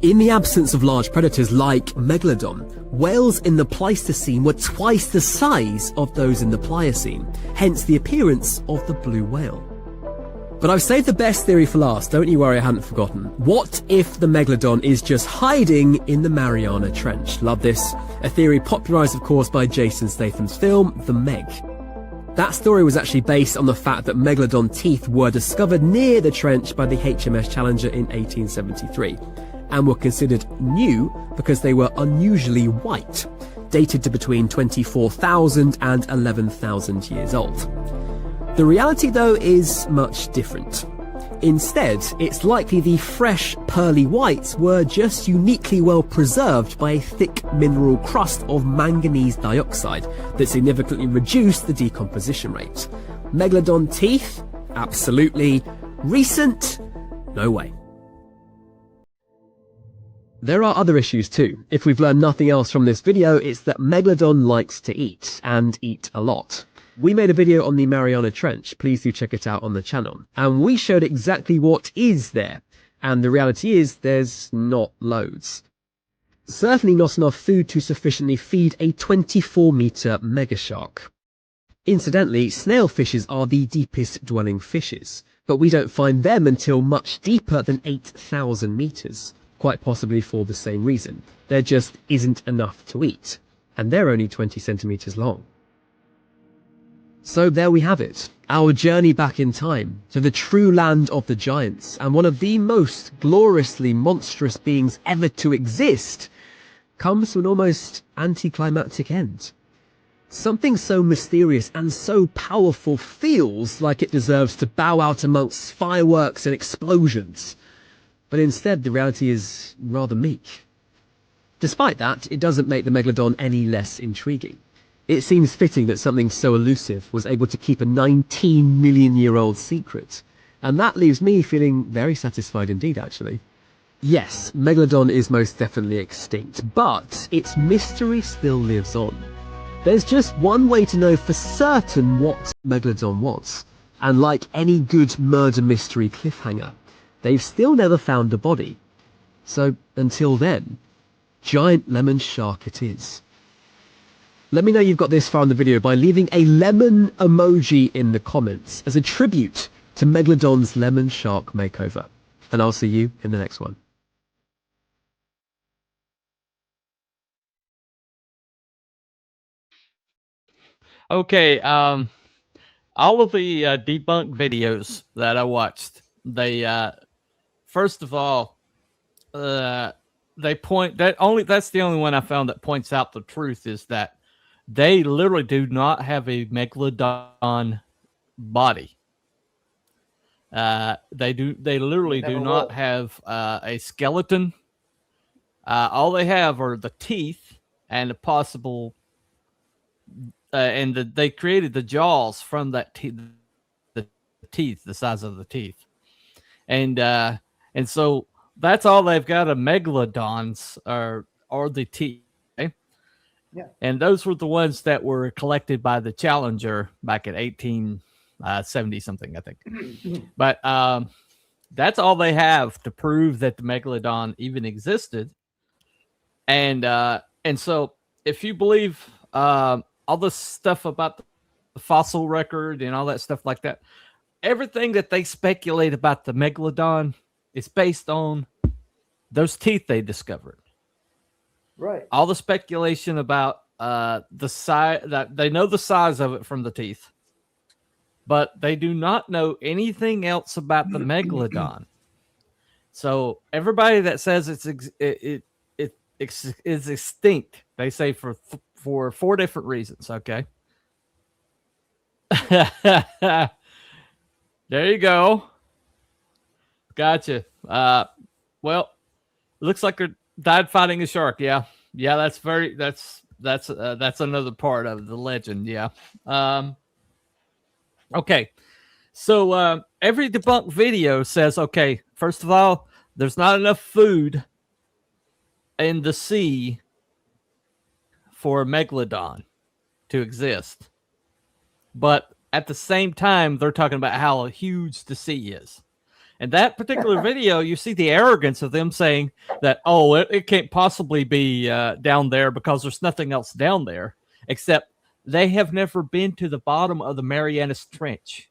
In the absence of large predators like Megalodon, whales in the Pleistocene were twice the size of those in the Pliocene, hence the appearance of the blue whale. But I've saved the best theory for last, don't you worry, I hadn't forgotten. What if the Megalodon is just hiding in the Mariana Trench? Love this. A theory popularised, of course, by Jason Statham's film, The Meg. That story was actually based on the fact that Megalodon teeth were discovered near the trench by the HMS Challenger in 1873, and were considered new because they were unusually white, dated to between 24,000 and 11,000 years old. The reality, though, is much different. Instead, it's likely the fresh, pearly whites were just uniquely well preserved by a thick mineral crust of manganese dioxide that significantly reduced the decomposition rate. Megalodon teeth? Absolutely. Recent? No way. There are other issues too. If we've learned nothing else from this video, it's that Megalodon likes to eat, and eat a lot. We made a video on the Mariana Trench, please do check it out on the channel, and we showed exactly what is there, and the reality is there's not loads. Certainly not enough food to sufficiently feed a 24-meter megashark. Incidentally, snailfishes are the deepest dwelling fishes, but we don't find them until much deeper than 8,000 meters, quite possibly for the same reason. There just isn't enough to eat, and they're only 20 centimeters long. So there we have it, our journey back in time to the true land of the giants, and one of the most gloriously monstrous beings ever to exist comes to an almost anticlimactic end. Something so mysterious and so powerful feels like it deserves to bow out amongst fireworks and explosions, but instead the reality is rather meek. Despite that, it doesn't make the Megalodon any less intriguing. It seems fitting that something so elusive was able to keep a 19-million-year-old secret, and that leaves me feeling very satisfied indeed, actually. Yes, Megalodon is most definitely extinct, but its mystery still lives on. There's just one way to know for certain what Megalodon was, and like any good murder mystery cliffhanger, they've still never found a body. So, until then, giant lemon shark it is. Let me know you've got this far in the video by leaving a lemon emoji in the comments as a tribute to Megalodon's lemon shark makeover. And I'll see you in the next one. Okay, all of the debunk videos that I watched, they first of all, they point that that's the only one I found that points out the truth is that they literally do not have a Megalodon body. They literally do not have a skeleton. All they have are the teeth and the possible, they created the jaws from that the teeth, the size of the teeth, and so that's all they've got of Megalodons are the teeth. Yeah. And those were the ones that were collected by the Challenger back in 1870 something, I think. But that's all they have to prove that the Megalodon even existed. And so if you believe all this stuff about the fossil record and all that stuff like that, everything that they speculate about the Megalodon is based on those teeth they discovered. Right. All the speculation about the size, that they know the size of it from the teeth, but they do not know anything else about the Megalodon. So everybody that says it is extinct, they say for 4 different reasons. Okay. There you go. Gotcha. Well, looks like they're died fighting a shark. Yeah. That's another part of the legend. Yeah. Okay. So every debunked video says, okay, first of all, there's not enough food in the sea for a megalodon to exist. But at the same time, they're talking about how huge the sea is. In that particular video, you see the arrogance of them saying that, oh, it can't possibly be down there because there's nothing else down there, except they have never been to the bottom of the Marianas Trench.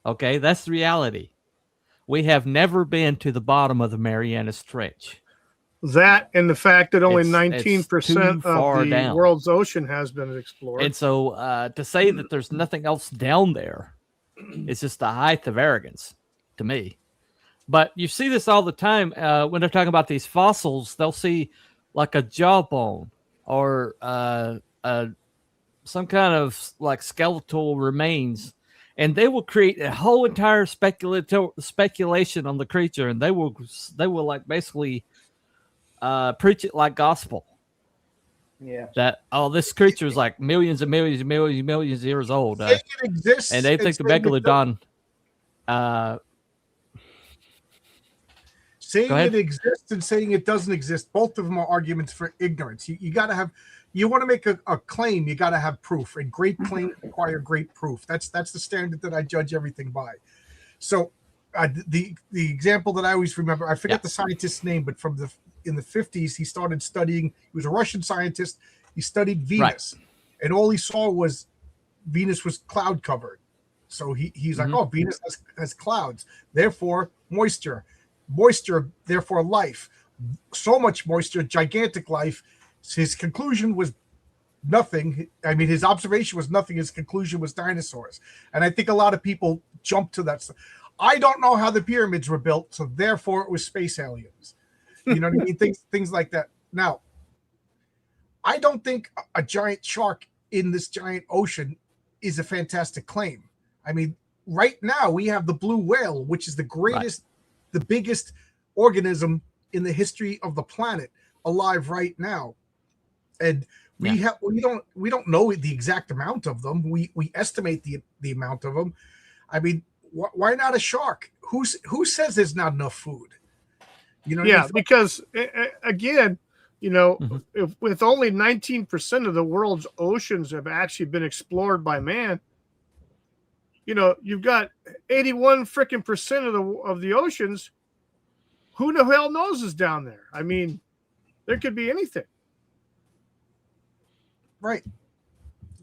Okay, that's the reality. We have never been to the bottom of the Marianas Trench. That and the fact that only It's 19% too far of the down. world's ocean has been explored. And so to say that there's nothing else down there is just the height of arrogance to me. But you see this all the time when they're talking about these fossils. They'll see like a jawbone or some kind of like skeletal remains, and they will create a whole entire speculation on the creature, and they will like basically preach it like gospel. Yeah. That this creature is like millions and millions and millions and millions of years old, Saying it exists, and they think the megalodon. Saying it exists and saying it doesn't exist, both of them are arguments for ignorance. You got to have, you want to make a claim, you got to have proof, and great claims require great proof. That's the standard that I judge everything by. So the example that I always remember, I forget the scientist's name, but in the 50s, he started studying. He was a Russian scientist. He studied Venus, and all he saw was Venus was cloud covered. So he's like, oh, Venus has clouds, therefore moisture, therefore life. So much moisture, gigantic life. His conclusion was nothing. I mean, his observation was nothing. His conclusion was dinosaurs. And I think a lot of people jump to that. I don't know how the pyramids were built, so therefore it was space aliens. You know what I mean? Things like that. Now, I don't think a giant shark in this giant ocean is a fantastic claim. I mean, right now we have the blue whale, which is the greatest, the biggest organism in the history of the planet alive right now. And we don't know the exact amount of them. We estimate the amount of them. I mean, why not a shark? Who says there's not enough food? You know, yeah, because again, you know, if with only 19% of the world's oceans have actually been explored by man, you know, you've got 81 freaking % of the oceans. Who the hell knows is down there? I mean, there could be anything. Right.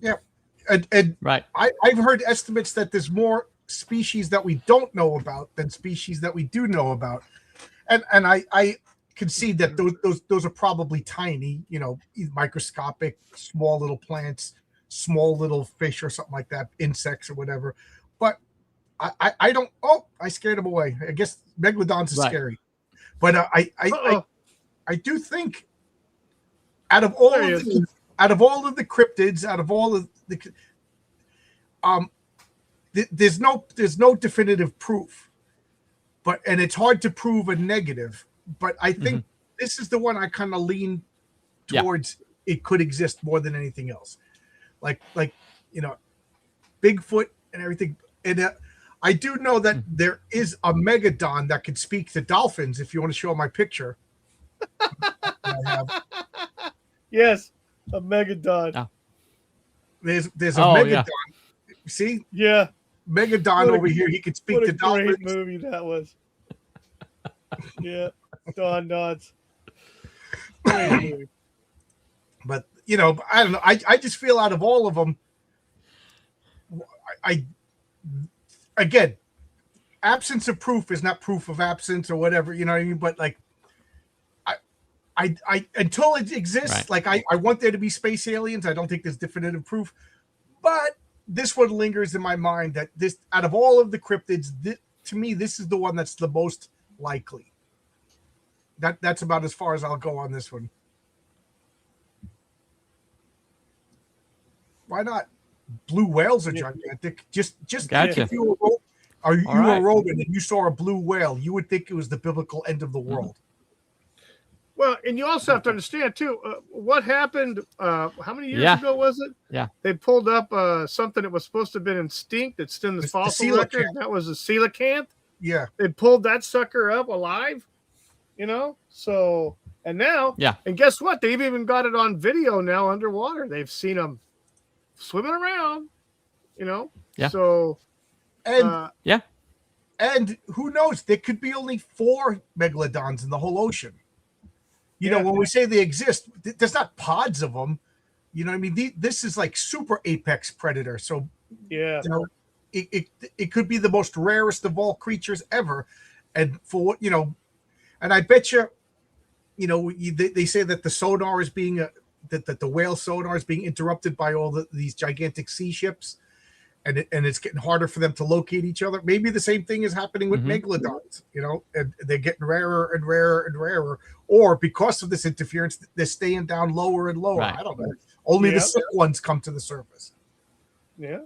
Yeah. And right. I've heard estimates that there's more species that we don't know about than species that we do know about. And I concede that those are probably tiny, you know, microscopic, small little plants, small little fish or something like that, insects or whatever. But I don't. Oh, I scared them away. I guess megalodons are scary. But I do think out of all of the cryptids, out of all of the there's no definitive proof. And it's hard to prove a negative, but I think this is the one I kind of lean towards. It could exist more than anything else, like you know, Bigfoot and everything. And I do know that there is a Megalodon that can speak to dolphins. If you want to show my picture, I have. Yes, a Megalodon. Oh. There's a Megalodon. Yeah. See? Yeah. Megalodon over here. He could speak to dolphins. Great movie that was. Yeah, Don Nods. Great movie. But you know, I don't know. I just feel out of all of them, I again, absence of proof is not proof of absence or whatever. You know what I mean? But like, I until it exists, like I want there to be space aliens. I don't think there's definitive proof, but this one lingers in my mind that this, out of all of the cryptids, to me, this is the one that's the most likely. That's about as far as I'll go on this one. Why not? Blue whales are gigantic. Just gotcha. If you were a Roman and you saw a blue whale, you would think it was the biblical end of the world. Well, and you also have to understand too, what happened. How many years ago was it? Yeah, they pulled up something that was supposed to have been extinct. It's still in the fossil record. That was a coelacanth. Yeah, they pulled that sucker up alive. You know, so And now, Yeah. and guess what? They've even got it on video now underwater. They've seen them swimming around, you know? Yeah. So, And Yeah. and who knows? There could be only 4 megalodons in the whole ocean. You know, when we say they exist, there's not pods of them. You know what I mean? This is like super apex predator. So, yeah. you know, it could be the most rarest of all creatures ever. And for what, you know, and I bet you, you know, they say that the sonar is being, that the whale sonar is being interrupted by all these gigantic sea ships. And it's getting harder for them to locate each other. Maybe the same thing is happening with megalodons, you know, and they're getting rarer and rarer and rarer. Or because of this interference, they're staying down lower and lower. Right. I don't know. Only the sick ones come to the surface. Yeah.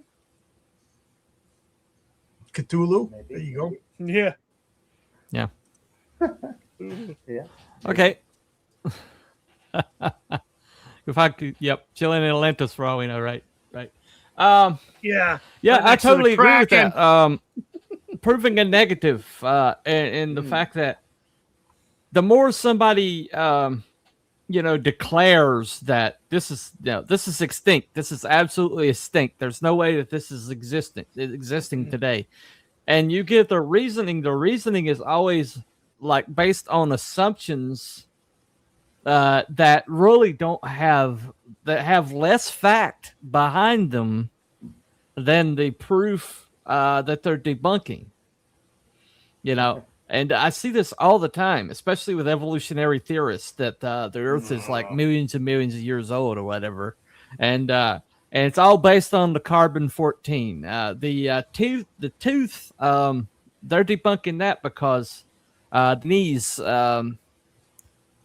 Cthulhu. There you go. Yeah. Yeah. Yeah. Okay. If I could, yep, chilling in Atlantis for all we know, right? Right. Yeah. Yeah, Right I next to the totally agree with Kraken. that. Proving a negative, and the fact that the more somebody, you know, declares that this is, you know, this is extinct, this is absolutely extinct. There's no way that this is existing today, and you get the reasoning. The reasoning is always like based on assumptions that really don't have less fact behind them than the proof that they're debunking. You know, and I see this all the time, especially with evolutionary theorists, that the Earth is like millions and millions of years old or whatever, and it's all based on the carbon-14. The tooth, they're debunking that because these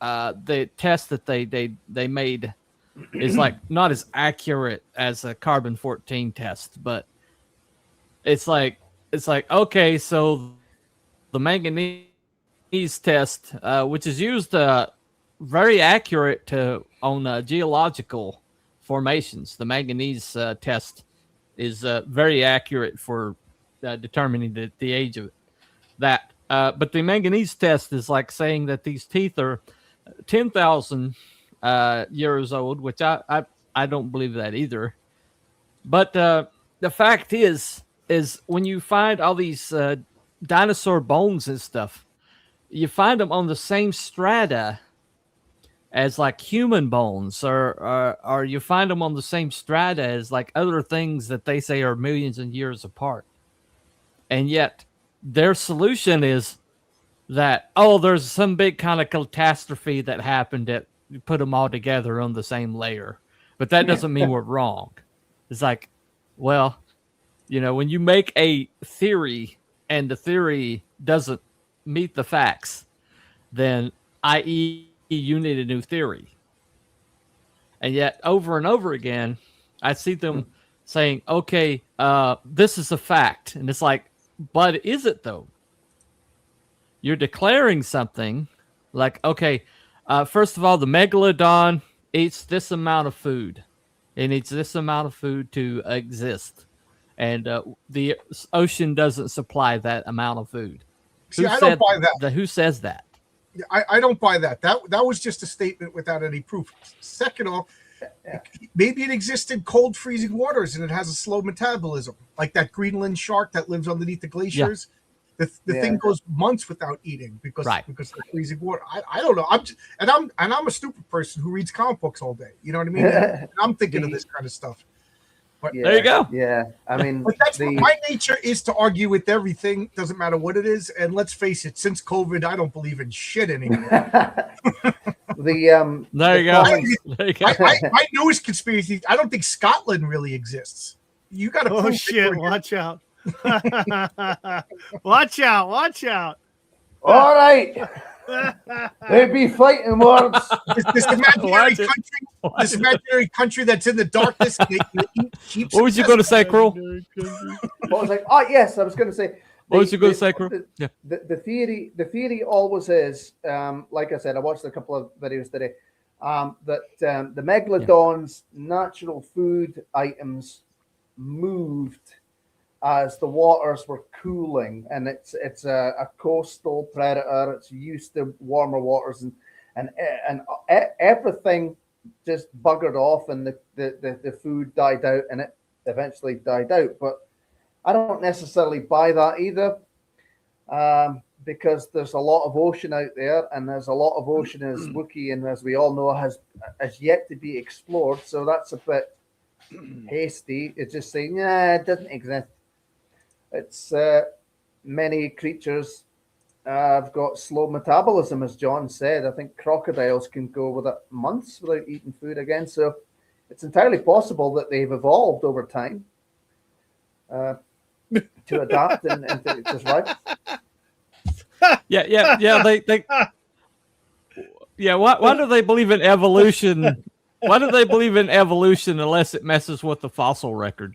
the test that they made is like not as accurate as a carbon-14 test, but it's like okay, so the manganese test, which is used very accurate on geological formations, the manganese test is very accurate for determining the age of that. But the manganese test is like saying that these teeth are 10,000 years old, which I don't believe that either. But the fact is when you find all these dinosaur bones and stuff, you find them on the same strata as like human bones, or you find them on the same strata as like other things that they say are millions of years apart. And yet their solution is that, oh, there's some big kind of catastrophe that happened that put them all together on the same layer. But that doesn't mean we're wrong. It's like, well, you know, when you make a theory and the theory doesn't meet the facts, then i.e. you need a new theory. And yet over and over again, I see them saying, okay, this is a fact. And it's like, but is it though? You're declaring something like, okay, first of all, the megalodon eats this amount of food. It needs this amount of food to exist. And the ocean doesn't supply that amount of food. See, I don't buy that. Who says that? I don't buy that. That was just a statement without any proof. Second off, maybe it exists in cold, freezing waters and it has a slow metabolism, like that Greenland shark that lives underneath the glaciers. Yeah. The thing goes months without eating because of the freezing water. I don't know. I'm a stupid person who reads comic books all day. You know what I mean? And I'm thinking of this kind of stuff. But there you go. Yeah, I mean, but that's my nature is to argue with everything. Doesn't matter what it is. And let's face it, since COVID, I don't believe in shit anymore. There you go. My newest conspiracy. I don't think Scotland really exists. You got to. Oh shit! Watch out! Watch out! All right. They be fighting words. This imaginary country that's in the darkness. What was you going to say, Cruel? What was I was going to say. What was you going to say, Cruel? Yeah. The theory always is, like I said, I watched a couple of videos today, that the megalodon's natural food items moved as the waters were cooling, and it's a coastal predator. It's used to warmer waters, everything just buggered off, and the food died out, and it eventually died out. But I don't necessarily buy that either, because there's a lot of ocean out there, and there's a lot of ocean as Wookiee, and as we all know, has yet to be explored. So that's a bit hasty. It's just saying, yeah, it doesn't exist. It's many creatures have got slow metabolism, as John said. I think crocodiles can go with months without eating food again. So it's entirely possible that they've evolved over time to adapt and to survive. Yeah. They why do they believe in evolution? Why do they believe in evolution unless it messes with the fossil record?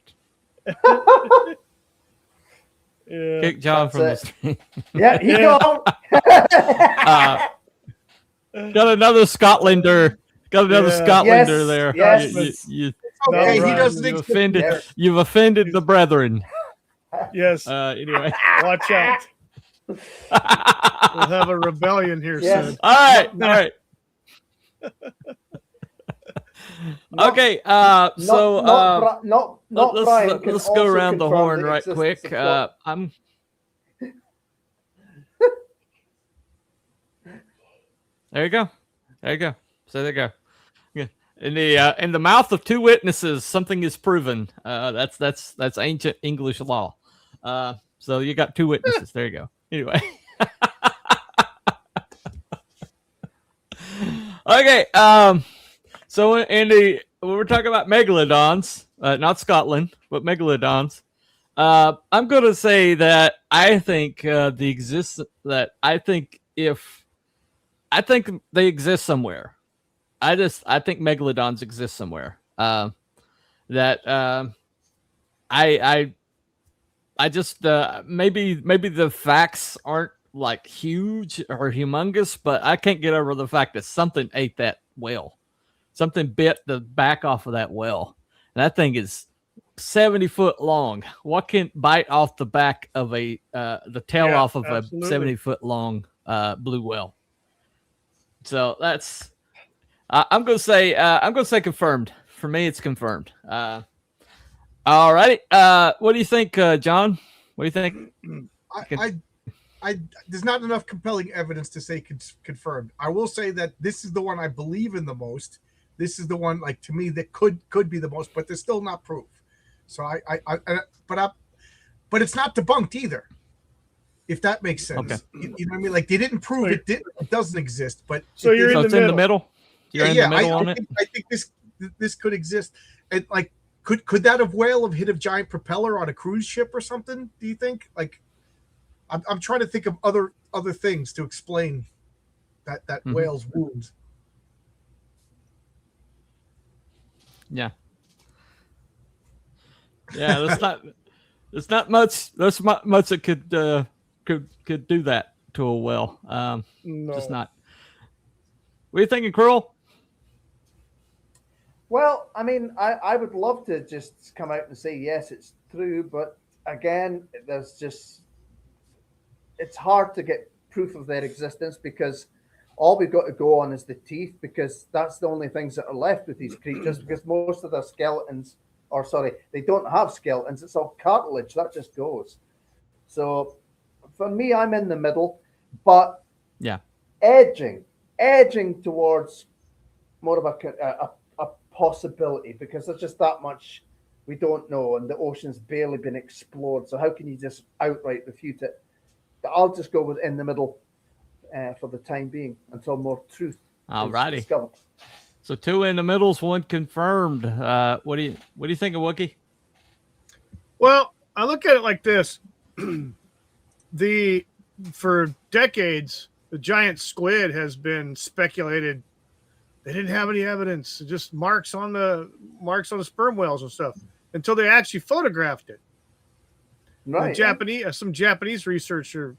Yeah. Kick John from the stream. Yeah, he go. Got another Scotlander. Got another Scotlander Yes, there. yes. Okay, he right. doesn't You've exist. offended. Yes. You've offended the brethren. Yes. Anyway. Watch out. We'll have a rebellion here Yes. soon. All right. Okay. So Brian can let's also go around the confirm horn the right existence quick. of God. There you go. So there you go. Yeah. In the mouth of two witnesses, something is proven. That's ancient English law. So you got two witnesses. There you go. Anyway. Okay. So when we're talking about megalodons, not Scotland, but megalodons, I'm going to say that I think I think they exist somewhere. I think megalodons exist somewhere. I just maybe the facts aren't like huge or humongous, but I can't get over the fact that something ate that whale. Something bit the back off of that whale. And that thing is 70 foot long. What can bite off the back of the tail off of absolutely. a 70 foot long blue whale? So that's I'm gonna say confirmed. For me, it's confirmed. All righty. What do you think, John? What do you think? There's not enough compelling evidence to say confirmed. I will say that this is the one I believe in the most. This is the one, like, to me, that could be the most, but there's still not proof. So but it's not debunked either, if that makes sense. Okay. You know what I mean? Like, they didn't prove it doesn't exist, but So you're in the middle. You're in the middle on it. I think this could exist. And like, could that whale have hit a giant propeller on a cruise ship or something? Do you think? Like, I'm trying to think of other things to explain that whale's wounds. Yeah. There's not much that could do that to a whale. No. Just not. What are you thinking, Cruel? Well, I mean, I would love to just come out and say yes, it's true, but again, it's hard to get proof of their existence, because all we've got to go on is the teeth, because that's the only things that are left with these creatures, because most of their skeletons, they don't have skeletons, it's all cartilage, that just goes. So for me, I'm in the middle, but edging towards more of a possibility, because there's just that much we don't know, and the ocean's barely been explored, so how can you just outright refute it? I'll just go with in the middle for the time being, until more truth is discovered. So 2 in the middles, 1 confirmed. What do you think of Wookie? Well, I look at it like this: for decades, the giant squid has been speculated. They didn't have any evidence, just marks on the sperm whales and stuff, until they actually photographed it. Right. Some Japanese researchers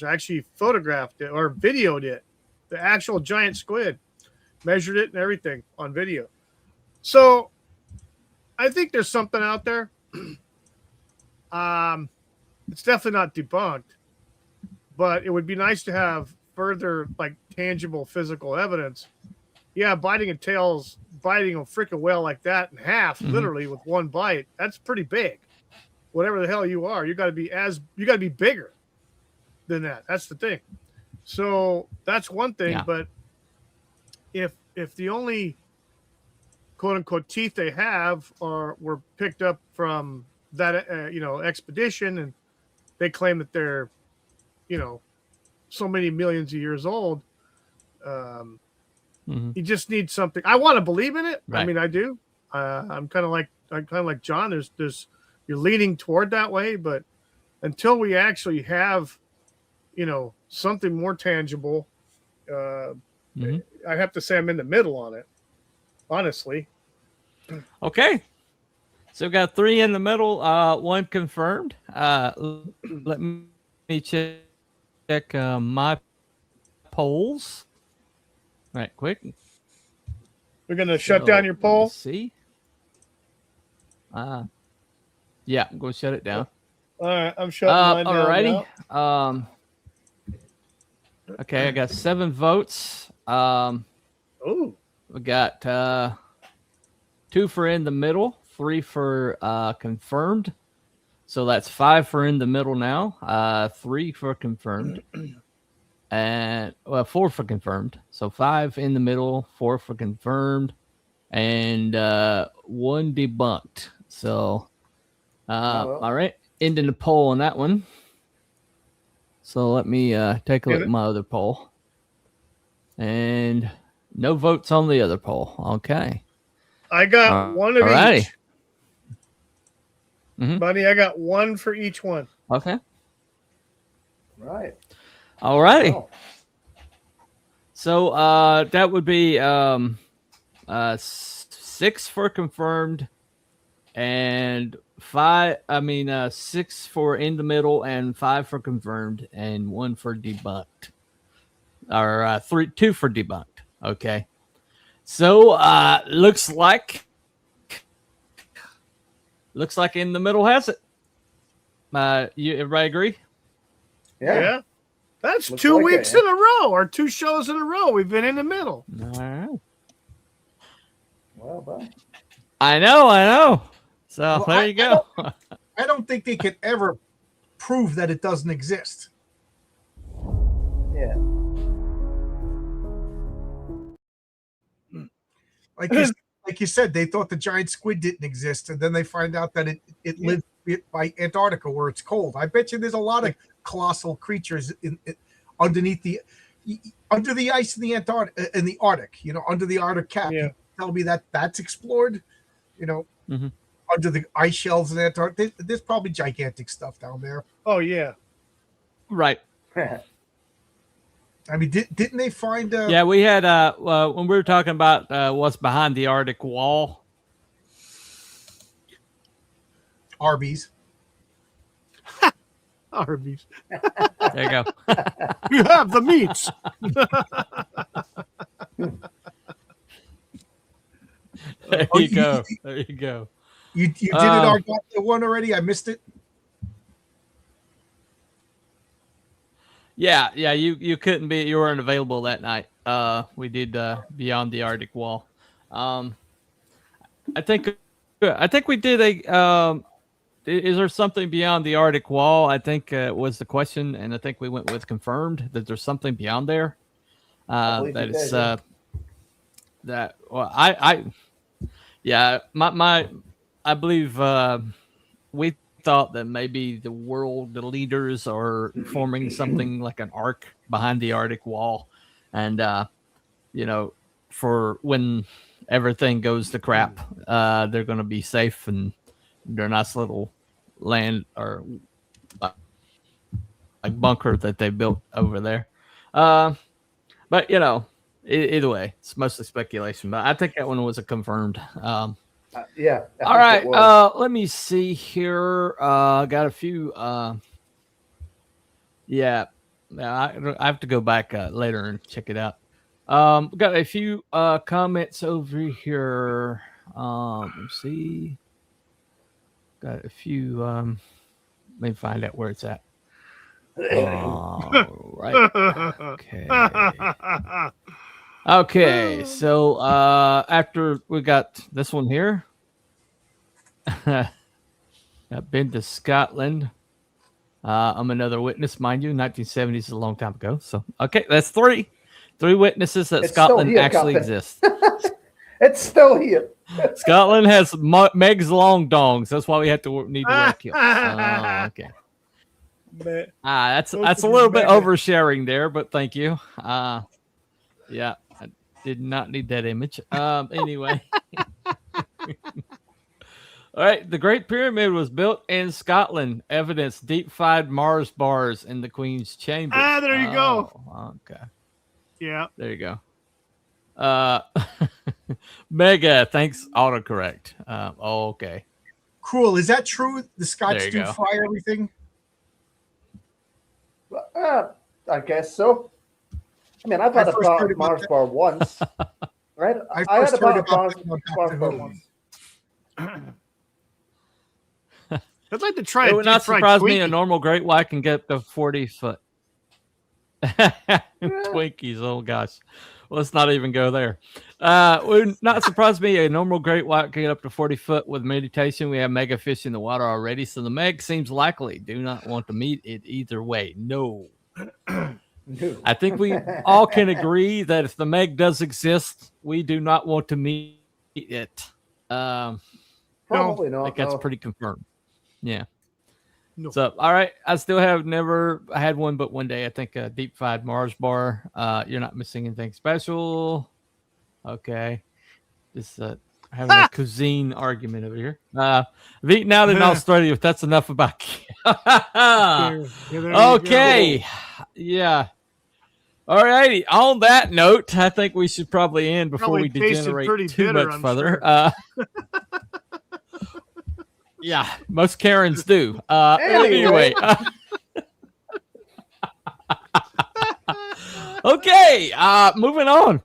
actually photographed it or videoed it, the actual giant squid, measured it and everything on video. So I think there's something out there. It's definitely not debunked, but it would be nice to have further like tangible physical evidence, yeah, biting a tail's biting a freaking whale like that in half, literally with one bite. That's pretty big. Whatever the hell you are, you got to be bigger than that. That's the thing. So that's one thing. Yeah. But if the only quote unquote teeth they have were picked up from that expedition, and they claim that they're so many millions of years old, you just need something. I want to believe in it. Right. I mean, I do. I'm kind of like John. There's you're leaning toward that way, but until we actually have something more tangible, I have to say I'm in the middle on it, honestly. Okay. So we've got 3 in the middle, 1 confirmed. Let me check my polls. Right, quick. We're gonna shut down your poll. See. Yeah, I'm gonna shut it down. All right, I'm shutting mine down. Alrighty. Okay, I got 7 votes. Oh. We got 2 for in the middle, 3 for confirmed. So that's 5 for in the middle now. 3 for confirmed. And 4 for confirmed. So 5 in the middle, 4 for confirmed, and 1 debunked. So all right, ending the poll on that one. So let me take a look at my other poll. And no votes on the other poll. Okay. I got one of each. Buddy, I got 1 for each one. Okay. Right. All righty. Wow. So that would be 6 for confirmed and 6 for in the middle and 5 for confirmed and 1 for debunked. Or 2 for debunked. Okay. So looks like in the middle has it. Everybody agree? Yeah. That's Looks 2 like weeks it, in a row, or 2 shows in a row. We've been in the middle. All right. Well done. I know. So Well, there you go. I don't think they can ever prove that it doesn't exist. Yeah. Like you said, they thought the giant squid didn't exist, and then they find out that it lived by Antarctica where it's cold. I bet you there's a lot of colossal creatures underneath under the ice in the Arctic, under the Arctic cap. Yeah. You tell me that's explored, under the ice shelves in Antarctica. There's probably gigantic stuff down there. Oh yeah. Right. I mean, didn't they find? Yeah, we had when we were talking about what's behind the Arctic wall. Arby's. Arby's. There you go. You have the meats. There you go. There you go. You did it our one already? I missed it. Yeah. You couldn't be. You weren't available that night. We did Beyond the Arctic Wall. I think we did a. Is there something beyond the Arctic Wall? I think was the question, and I think we went with confirmed that there's something beyond there. That it's that. Well, I believe we thought that maybe the leaders are forming something like an arc behind the Arctic Wall, and for when everything goes to crap, they're going to be safe and their nice little land or like bunker that they built over there. But either way, it's mostly speculation. But I think that one was a confirmed. Yeah. All right. Let me see here. Got a few. Yeah. I have to go back later and check it out. Got a few comments over here. Let's see. Got a few. Let me find out where it's at. All right. Okay. Okay. So after we got this one here, I've been to Scotland. I'm another witness, mind you. 1970s is a long time ago. So okay, that's three witnesses that It's still Scotland here, actually Captain. exists. It's still here. Scotland has Meg's long dongs. That's why we have to need to wear kilts. Oh, okay. That's a little bit oversharing there, but thank you. Yeah, I did not need that image. Anyway. All right, the Great Pyramid was built in Scotland. Evidence: deep-fried Mars bars in the Queen's chamber. There you go. Okay. Yeah. There you go. Mega, thanks. Autocorrect. Okay. Cool. Is that true? The There Scots you do go. fry everything? I guess so. I mean, I've had a first heard about Mars that. bar once, right? I I had first a heard Mars about that bar on bar Doctor Who. once. I'd like to try It would not deep-fried surprise me. A Twinkie. normal great white can get up to 40 foot. Twinkies, oh gosh. Let's not even go there. Would not surprise me. A normal great white can get up to 40 foot with meditation. We have mega fish in the water already, so the Meg seems likely. Do not want to meet it either way. No. I think we all can agree that if the Meg does exist, we do not want to meet it. Probably I not. think that's no. pretty confirmed. Yeah. No. So, all right. I still have never had one, but one day I think a deep fried Mars bar. You're not missing anything special. Okay. Just having a cuisine argument over here. I've eaten out in Australia, if that's enough about There you okay. Yeah. All righty. On that note, I think we should probably end before Probably we tasted degenerate pretty too bitter, much I'm further. sure. Yeah, most Karens do. Anyway. Anyway. Okay, moving on.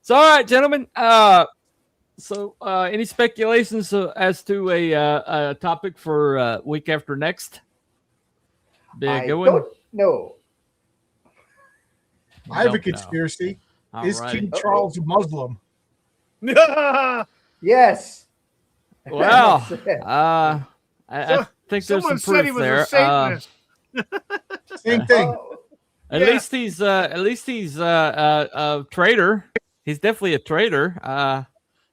So, all right, gentlemen. So, any speculations as to a topic for week after next? Be a I good one? don't know. I have a Don't know. conspiracy. All Is righty. King Charles a Muslim? Yes. Well, That's it. I think there's Someone some said he proof was there. a Satanist. Same thing. Oh, At Yeah. least he's a traitor. He's definitely a traitor. I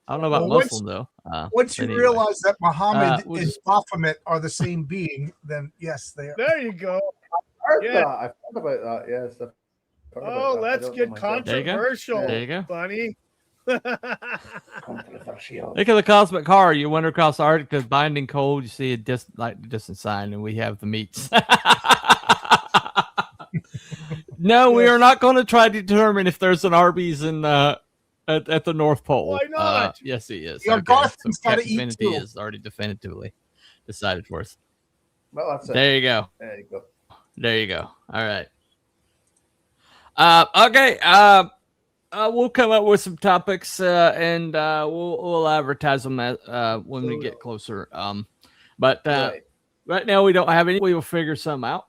don't know about Well, once- Muslim though. Once you but anyway. realize that Muhammad we'll and just- Baphomet are the same being, then yes, they are. There you go. heard Yeah. that. I've heard about that. Yes. I've heard about Oh, that. I let's don't know get myself. There you go. controversial, There you go. Bunny. Controversial. Think of the cosmic car. You wander across the Arctic, the binding cold. You see a distant sign, and we have the meats. No, we are not going to try to determine if there's an Arby's in at the North Pole. Why not? Yes, he is. Yeah, Garthan's gotta Captain eat Divinity too. is already definitively decided for us. Well, that's it. There you go. There you go. There you go. All right. Okay. We'll come up with some topics, and we'll advertise them when we get closer. But right now we don't have any. We will figure some out.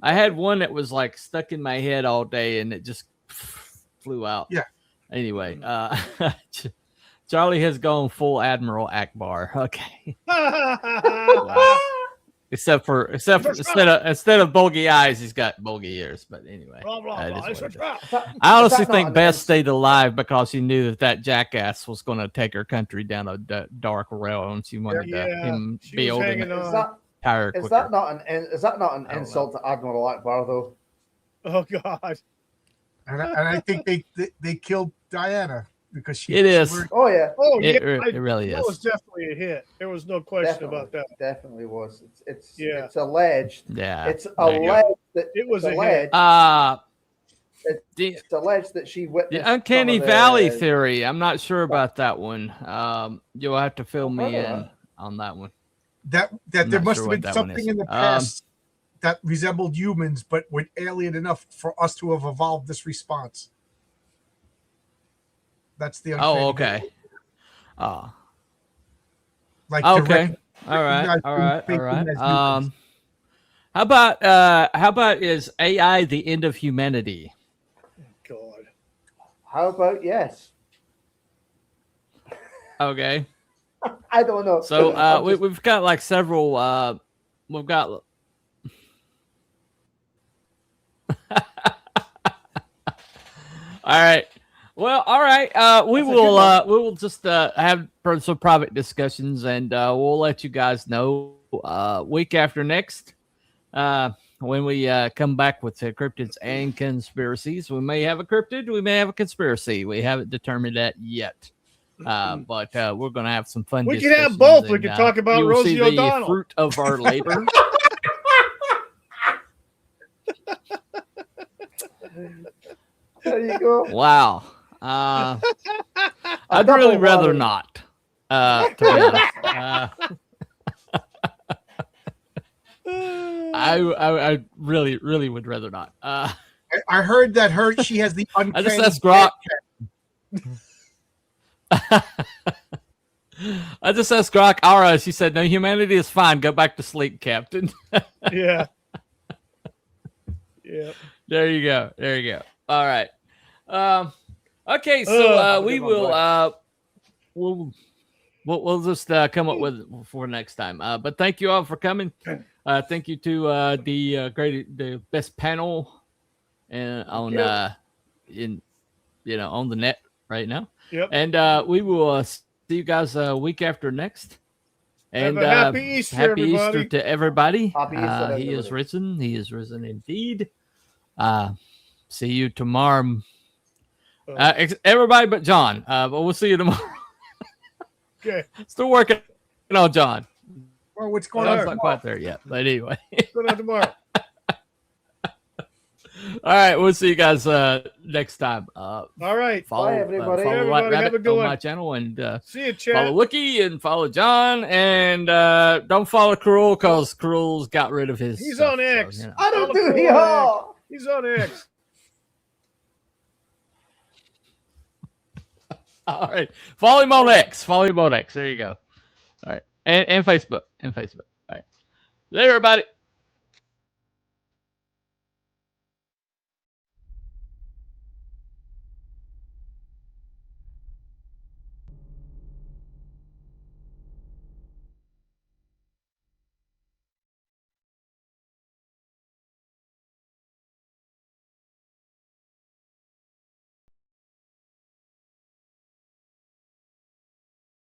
I had one that was like stuck in my head all day, and it just flew out. Yeah. Anyway, Charlie has gone full Admiral Akbar. Okay. Except instead of bulgy eyes, he's got bulgy ears. But anyway, Blah, blah, that blah. is It's what a it is. trap. I honestly Is that think not Beth an stayed alive because she knew that jackass was going to take her country down a dark rail, and she wanted him she be was able hanging to on. tire Is quicker. that not an I don't insult to Admiral Akbar though? Oh God. And I think they killed Diana because she. It is. Oh yeah, Oh It, yeah. it really That is. was definitely a hit. There was no question about that. Definitely was. It's Yeah. it's alleged. Yeah. It's there you go. alleged that It was it's a alleged. The It's alleged that she witnessed the Uncanny some of the- Valley theory. I'm not sure about that one. You'll have to fill me heard of in that. on that one. That I'm there not must sure have what been that one something is. in the past that resembled humans, but were alien enough for us to have evolved this response. That's the. Oh, uncanny okay. valley. Oh, Like to okay. rec- All right. recognize All them, right. All think them right. as humans. How about is AI the end of humanity? God. How about yes? Okay. I don't know. So we've got like several. We've got. All right. Well, all right. We will just have some private discussions, and we'll let you guys know week after next when we come back with cryptids and conspiracies. We may have a cryptid, we may have a conspiracy. We haven't determined that yet. But we're going to have some fun. We can have both. We can talk about you'll Rosie see the O'Donnell. fruit of our labor. There you go. Wow. I'd really rather not. To be honest. I really would rather not. I heard that she has the uncanny. I just asked Grok. I just asked Grok. All right, she said, "No, humanity is fine. Go back to sleep, Captain." Yeah. Yeah. There you go. All right. Okay, so we will we'll just come up with for next time. But thank you all for coming. Thank you to the best panel and on on the net right now. Yep. And we will see you guys week after next. And have a happy Easter, happy everybody. Easter to everybody. Happy Easter, he is everybody. risen. He is risen indeed. See you tomorrow. Everybody but John. But we'll see you tomorrow. Okay. Still working on John. Well, what's going John's on? not quite there yet. But anyway. What's going on tomorrow? All right. We'll see you guys next time. All right. Follow, Bye, everybody. follow Everybody, White have Rabbit a good on one. my channel and See you, chat. follow Wookie and follow John and don't follow Cruel because Cruel's got rid of his. He's stuff, on X. So, I don't Follow do Cruel hee He's on X. All right. Follow him on X. There you go. All right. And Facebook. All right. There, everybody.